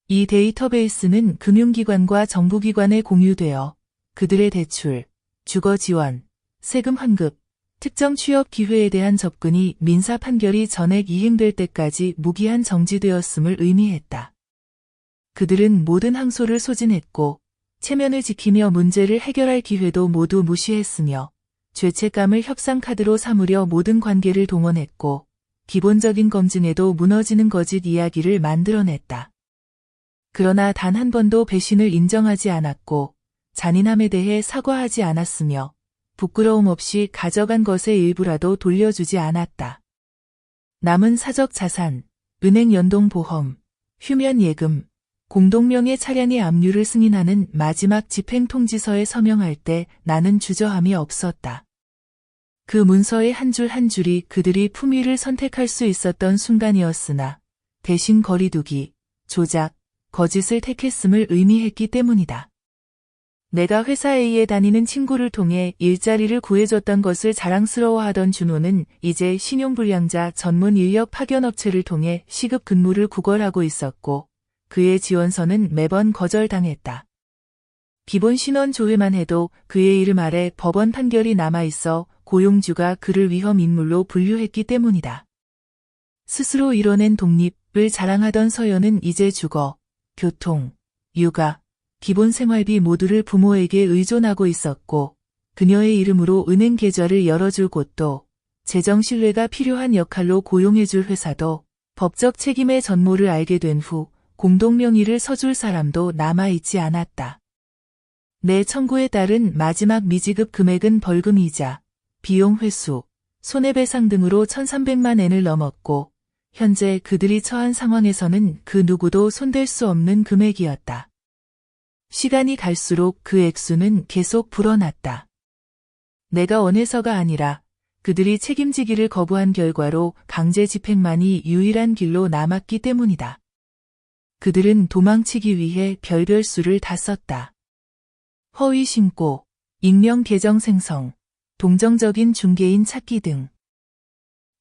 이 데이터베이스는 금융기관과 정부기관에 공유되어 그들의 대출, 주거 지원, 세금 환급, 특정 취업 기회에 대한 접근이 민사 판결이 전액 이행될 때까지 무기한 정지되었음을 의미했다. 그들은 모든 항소를 소진했고 체면을 지키며 문제를 해결할 기회도 모두 무시했으며 죄책감을 협상카드로 삼으려 모든 관계를 동원했고 기본적인 검증에도 무너지는 거짓 이야기를 만들어냈다. 그러나 단 한 번도 배신을 인정하지 않았고 잔인함에 대해 사과하지 않았으며 부끄러움 없이 가져간 것의 일부라도 돌려주지 않았다. 남은 사적 자산, 은행 연동보험, 휴면 예금, 공동명의 차량의 압류를 승인하는 마지막 집행통지서에 서명할 때 나는 주저함이 없었다. 그 문서의 한 줄 한 줄이 그들이 품위를 선택할 수 있었던 순간이었으나 대신 거리두기, 조작, 거짓을 택했음을 의미했기 때문이다. 내가 회사 A에 다니는 친구를 통해 일자리를 구해줬던 것을 자랑스러워하던 준호는 이제 신용불량자 전문 인력 파견업체를 통해 시급 근무를 구걸하고 있었고 그의 지원서는 매번 거절당했다. 기본 신원 조회만 해도 그의 이름 아래 법원 판결이 남아있어 고용주가 그를 위험 인물로 분류했기 때문이다. 스스로 이뤄낸 독립을 자랑하던 서연은 이제 주거, 교통, 육아, 기본 생활비 모두를 부모에게 의존하고 있었고 그녀의 이름으로 은행 계좌를 열어줄 곳도 재정 신뢰가 필요한 역할로 고용해줄 회사도 법적 책임의 전모를 알게 된 후 공동명의를 서줄 사람도 남아있지 않았다. 내 청구에 따른 마지막 미지급 금액은 벌금이자, 비용 회수, 손해배상 등으로 1,300만 엔을 넘었고, 현재 그들이 처한 상황에서는 그 누구도 손댈 수 없는 금액이었다. 시간이 갈수록 그 액수는 계속 불어났다. 내가 원해서가 아니라 그들이 책임지기를 거부한 결과로 강제 집행만이 유일한 길로 남았기 때문이다. 그들은 도망치기 위해 별별 수를 다 썼다. 허위 신고, 익명 계정 생성, 동정적인 중개인 찾기 등.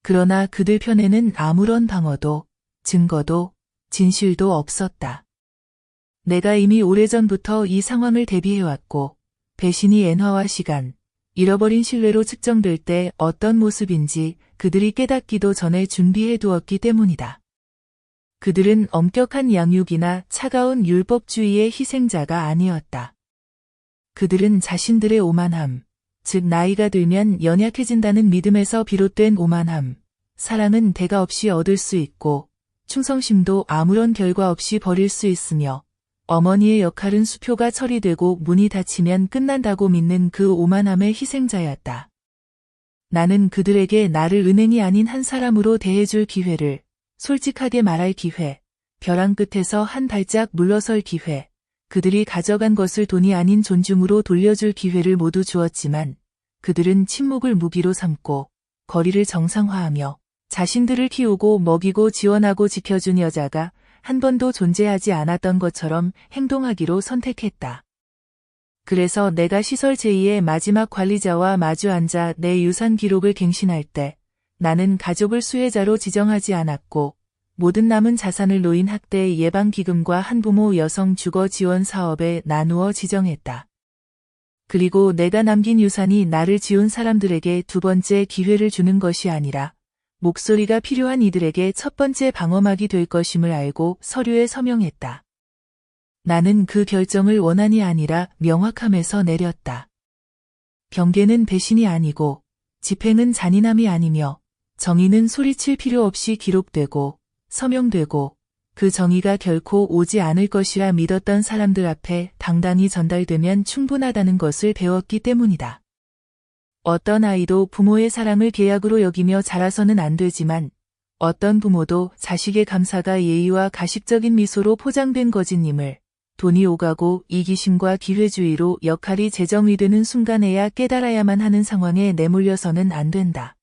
그러나 그들 편에는 아무런 방어도, 증거도, 진실도 없었다. 내가 이미 오래전부터 이 상황을 대비해왔고, 배신이 엔화와 시간, 잃어버린 신뢰로 측정될 때 어떤 모습인지 그들이 깨닫기도 전에 준비해두었기 때문이다. 그들은 엄격한 양육이나 차가운 율법주의의 희생자가 아니었다. 그들은 자신들의 오만함, 즉 나이가 들면 연약해진다는 믿음에서 비롯된 오만함, 사랑은 대가 없이 얻을 수 있고 충성심도 아무런 결과 없이 버릴 수 있으며 어머니의 역할은 수표가 처리되고 문이 닫히면 끝난다고 믿는 그 오만함의 희생자였다. 나는 그들에게 나를 은행이 아닌 한 사람으로 대해줄 기회를, 솔직하게 말할 기회, 벼랑 끝에서 한 발짝 물러설 기회, 그들이 가져간 것을 돈이 아닌 존중으로 돌려줄 기회를 모두 주었지만 그들은 침묵을 무기로 삼고 거리를 정상화하며 자신들을 키우고 먹이고 지원하고 지켜준 여자가 한 번도 존재하지 않았던 것처럼 행동하기로 선택했다. 그래서 내가 시설 제2의 마지막 관리자와 마주 앉아 내 유산 기록을 갱신할 때 나는 가족을 수혜자로 지정하지 않았고 모든 남은 자산을 노인 학대 예방기금과 한부모 여성 주거 지원 사업에 나누어 지정했다. 그리고 내가 남긴 유산이 나를 지운 사람들에게 두 번째 기회를 주는 것이 아니라 목소리가 필요한 이들에게 첫 번째 방어막이 될 것임을 알고 서류에 서명했다. 나는 그 결정을 원한이 아니라 명확함에서 내렸다. 경계는 배신이 아니고 집행은 잔인함이 아니며 정의는 소리칠 필요 없이 기록되고 서명되고 그 정의가 결코 오지 않을 것이라 믿었던 사람들 앞에 당당히 전달되면 충분하다는 것을 배웠기 때문이다. 어떤 아이도 부모의 사랑을 계약으로 여기며 자라서는 안 되지만 어떤 부모도 자식의 감사가 예의와 가식적인 미소로 포장된 거짓임을 돈이 오가고 이기심과 기회주의로 역할이 재정의되는 순간에야 깨달아야만 하는 상황에 내몰려서는 안 된다.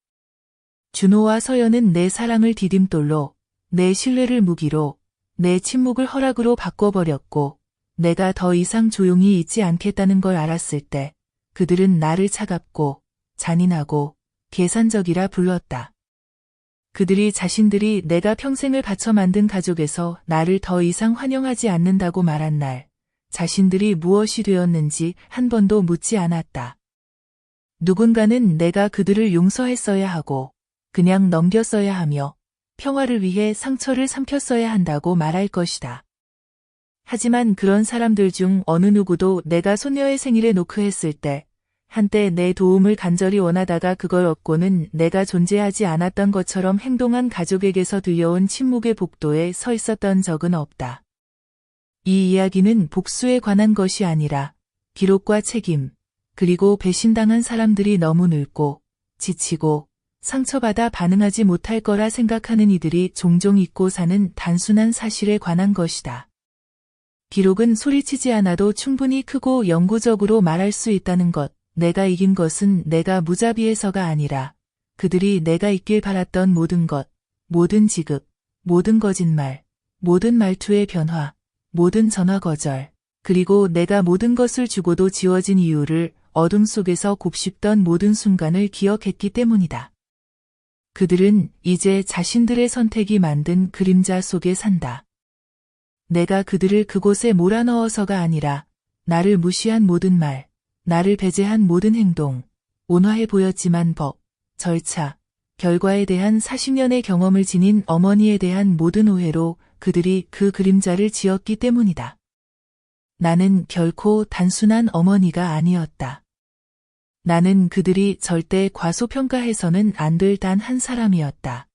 준호와 서연은 내 사랑을 디딤돌로, 내 신뢰를 무기로, 내 침묵을 허락으로 바꿔버렸고 내가 더 이상 조용히 있지 않겠다는 걸 알았을 때 그들은 나를 차갑고 잔인하고 계산적이라 불렀다. 그들이 자신들이 내가 평생을 바쳐 만든 가족에서 나를 더 이상 환영하지 않는다고 말한 날, 자신들이 무엇이 되었는지 한 번도 묻지 않았다. 누군가는 내가 그들을 용서했어야 하고 그냥 넘겼어야 하며 평화를 위해 상처를 삼켰어야 한다고 말할 것이다. 하지만 그런 사람들 중 어느 누구도 내가 손녀의 생일에 노크했을 때 한때 내 도움을 간절히 원하다가 그걸 얻고는 내가 존재하지 않았던 것처럼 행동한 가족에게서 들려온 침묵의 복도에 서 있었던 적은 없다. 이 이야기는 복수에 관한 것이 아니라 기록과 책임, 그리고 배신당한 사람들이 너무 늙고 지치고 상처받아 반응하지 못할 거라 생각하는 이들이 종종 잊고 사는 단순한 사실에 관한 것이다. 기록은 소리치지 않아도 충분히 크고 영구적으로 말할 수 있다는 것. 내가 이긴 것은 내가 무자비해서가 아니라 그들이 내가 있길 바랐던 모든 것, 모든 지급, 모든 거짓말, 모든 말투의 변화, 모든 전화 거절, 그리고 내가 모든 것을 주고도 지워진 이유를 어둠 속에서 곱씹던 모든 순간을 기억했기 때문이다. 그들은 이제 자신들의 선택이 만든 그림자 속에 산다. 내가 그들을 그곳에 몰아넣어서가 아니라 나를 무시한 모든 말, 나를 배제한 모든 행동, 온화해 보였지만 법, 절차, 결과에 대한 40년의 경험을 지닌 어머니에 대한 모든 오해로 그들이 그 그림자를 지었기 때문이다. 나는 결코 단순한 어머니가 아니었다. 나는 그들이 절대 과소평가해서는 안 될 단 한 사람이었다.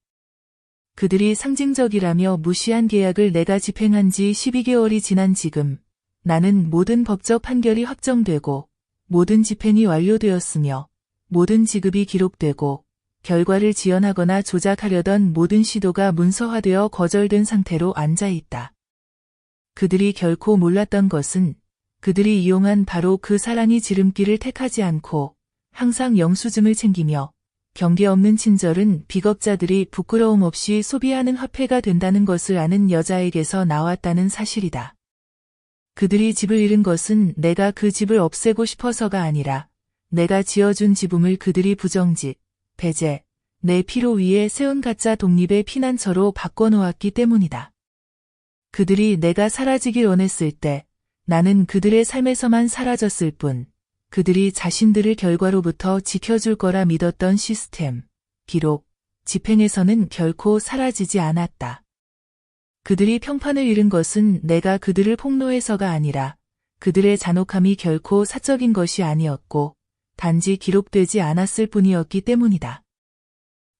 그들이 상징적이라며 무시한 계약을 내가 집행한 지 12개월이 지난 지금 나는 모든 법적 판결이 확정되고 모든 집행이 완료되었으며 모든 지급이 기록되고 결과를 지연하거나 조작하려던 모든 시도가 문서화되어 거절된 상태로 앉아 있다. 그들이 결코 몰랐던 것은 그들이 이용한 바로 그 사랑이 지름길을 택하지 않고 항상 영수증을 챙기며 경계 없는 친절은 비겁자들이 부끄러움 없이 소비하는 화폐가 된다는 것을 아는 여자에게서 나왔다는 사실이다. 그들이 집을 잃은 것은 내가 그 집을 없애고 싶어서가 아니라 내가 지어준 지붕을 그들이 부정직, 배제, 내 피로 위에 세운 가짜 독립의 피난처로 바꿔놓았기 때문이다. 그들이 내가 사라지길 원했을 때 나는 그들의 삶에서만 사라졌을 뿐 그들이 자신들을 결과로부터 지켜줄 거라 믿었던 시스템, 기록, 집행에서는 결코 사라지지 않았다. 그들이 평판을 잃은 것은 내가 그들을 폭로해서가 아니라 그들의 잔혹함이 결코 사적인 것이 아니었고 단지 기록되지 않았을 뿐이었기 때문이다.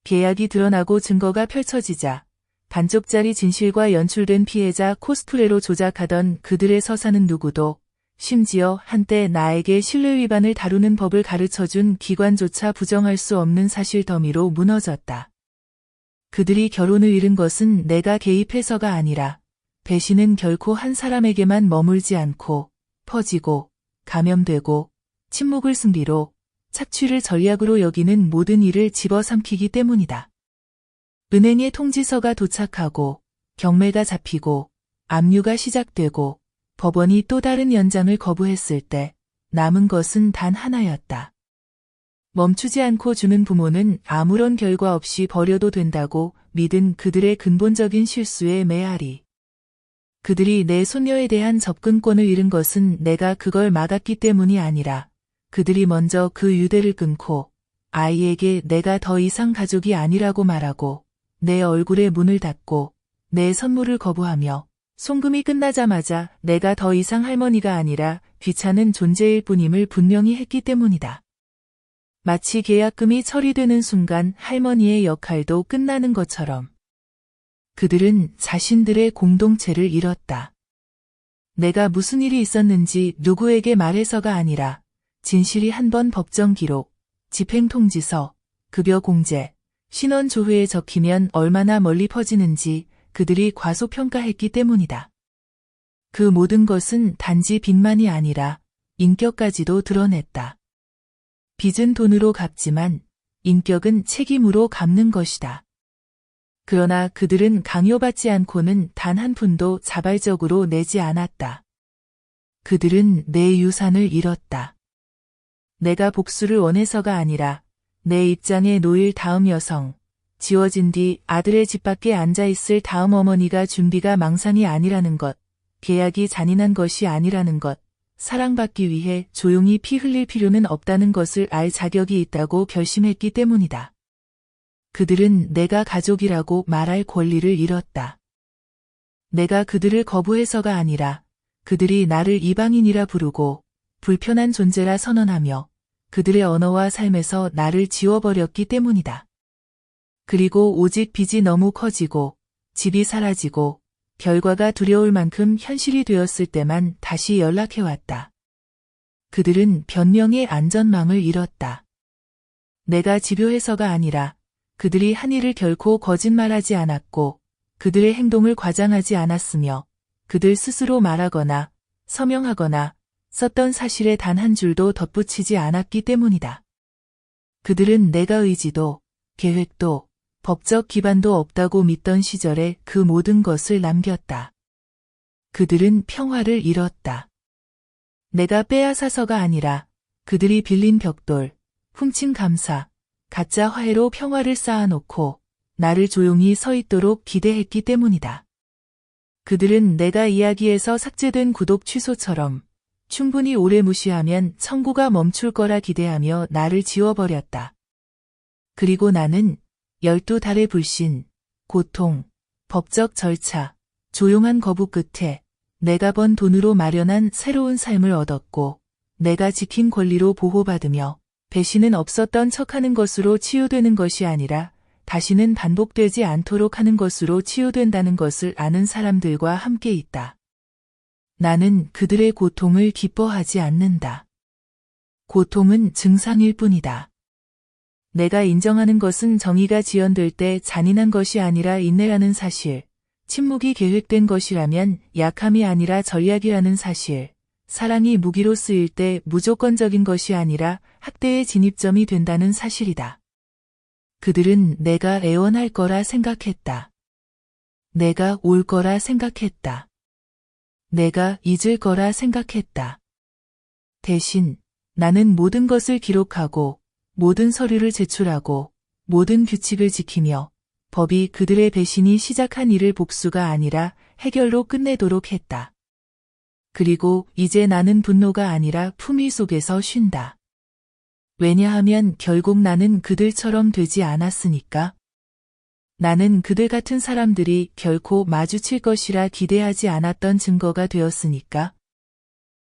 계약이 드러나고 증거가 펼쳐지자 반쪽짜리 진실과 연출된 피해자 코스프레로 조작하던 그들의 서사는 누구도 심지어 한때 나에게 신뢰 위반을 다루는 법을 가르쳐준 기관조차 부정할 수 없는 사실 더미로 무너졌다. 그들이 결혼을 잃은 것은 내가 개입해서가 아니라 배신은 결코 한 사람에게만 머물지 않고 퍼지고 감염되고 침묵을 승리로 착취를 전략으로 여기는 모든 일을 집어삼키기 때문이다. 은행에 통지서가 도착하고 경매가 잡히고 압류가 시작되고 법원이 또 다른 연장을 거부했을 때 남은 것은 단 하나였다. 멈추지 않고 주는 부모는 아무런 결과 없이 버려도 된다고 믿은 그들의 근본적인 실수의 메아리. 그들이 내 손녀에 대한 접근권을 잃은 것은 내가 그걸 막았기 때문이 아니라 그들이 먼저 그 유대를 끊고 아이에게 내가 더 이상 가족이 아니라고 말하고 내 얼굴에 문을 닫고 내 선물을 거부하며 송금이 끝나자마자 내가 더 이상 할머니가 아니라 귀찮은 존재일 뿐임을 분명히 했기 때문이다. 마치 계약금이 처리되는 순간 할머니의 역할도 끝나는 것처럼 그들은 자신들의 공동체를 잃었다. 내가 무슨 일이 있었는지 누구에게 말해서가 아니라 진실이 한 번 법정 기록, 집행통지서, 급여공제, 신원조회에 적히면 얼마나 멀리 퍼지는지 그들이 과소평가했기 때문이다. 그 모든 것은 단지 빚만이 아니라 인격까지도 드러냈다. 빚은 돈으로 갚지만 인격은 책임으로 갚는 것이다. 그러나 그들은 강요받지 않고는 단 한 푼도 자발적으로 내지 않았다. 그들은 내 유산을 잃었다. 내가 복수를 원해서가 아니라 내 입장에 놓일 다음 여성, 지워진 뒤 아들의 집 밖에 앉아있을 다음 어머니가 준비가 망상이 아니라는 것, 계약이 잔인한 것이 아니라는 것, 사랑받기 위해 조용히 피 흘릴 필요는 없다는 것을 알 자격이 있다고 결심했기 때문이다. 그들은 내가 가족이라고 말할 권리를 잃었다. 내가 그들을 거부해서가 아니라 그들이 나를 이방인이라 부르고 불편한 존재라 선언하며 그들의 언어와 삶에서 나를 지워버렸기 때문이다. 그리고 오직 빚이 너무 커지고 집이 사라지고 결과가 두려울 만큼 현실이 되었을 때만 다시 연락해왔다. 그들은 변명의 안전망을 잃었다. 내가 집요해서가 아니라 그들이 한 일을 결코 거짓말하지 않았고 그들의 행동을 과장하지 않았으며 그들 스스로 말하거나 서명하거나 썼던 사실에 단 한 줄도 덧붙이지 않았기 때문이다. 그들은 내가 의지도 계획도 법적 기반도 없다고 믿던 시절에 그 모든 것을 남겼다. 그들은 평화를 잃었다. 내가 빼앗아서가 아니라 그들이 빌린 벽돌, 훔친 감사, 가짜 화해로 평화를 쌓아놓고 나를 조용히 서 있도록 기대했기 때문이다. 그들은 내가 이야기에서 삭제된 구독 취소처럼 충분히 오래 무시하면 청구가 멈출 거라 기대하며 나를 지워버렸다. 그리고 나는 12달의 불신, 고통, 법적 절차, 조용한 거부 끝에 내가 번 돈으로 마련한 새로운 삶을 얻었고 내가 지킨 권리로 보호받으며 배신은 없었던 척하는 것으로 치유되는 것이 아니라 다시는 반복되지 않도록 하는 것으로 치유된다는 것을 아는 사람들과 함께 있다. 나는 그들의 고통을 기뻐하지 않는다. 고통은 증상일 뿐이다. 내가 인정하는 것은 정의가 지연될 때 잔인한 것이 아니라 인내라는 사실, 침묵이 계획된 것이라면 약함이 아니라 전략이라는 사실, 사랑이 무기로 쓰일 때 무조건적인 것이 아니라 학대의 진입점이 된다는 사실이다. 그들은 내가 애원할 거라 생각했다. 내가 올 거라 생각했다. 내가 잊을 거라 생각했다. 대신 나는 모든 것을 기록하고 모든 서류를 제출하고 모든 규칙을 지키며 법이 그들의 배신이 시작한 일을 복수가 아니라 해결로 끝내도록 했다. 그리고 이제 나는 분노가 아니라 품위 속에서 쉰다. 왜냐하면 결국 나는 그들처럼 되지 않았으니까. 나는 그들 같은 사람들이 결코 마주칠 것이라 기대하지 않았던 증거가 되었으니까.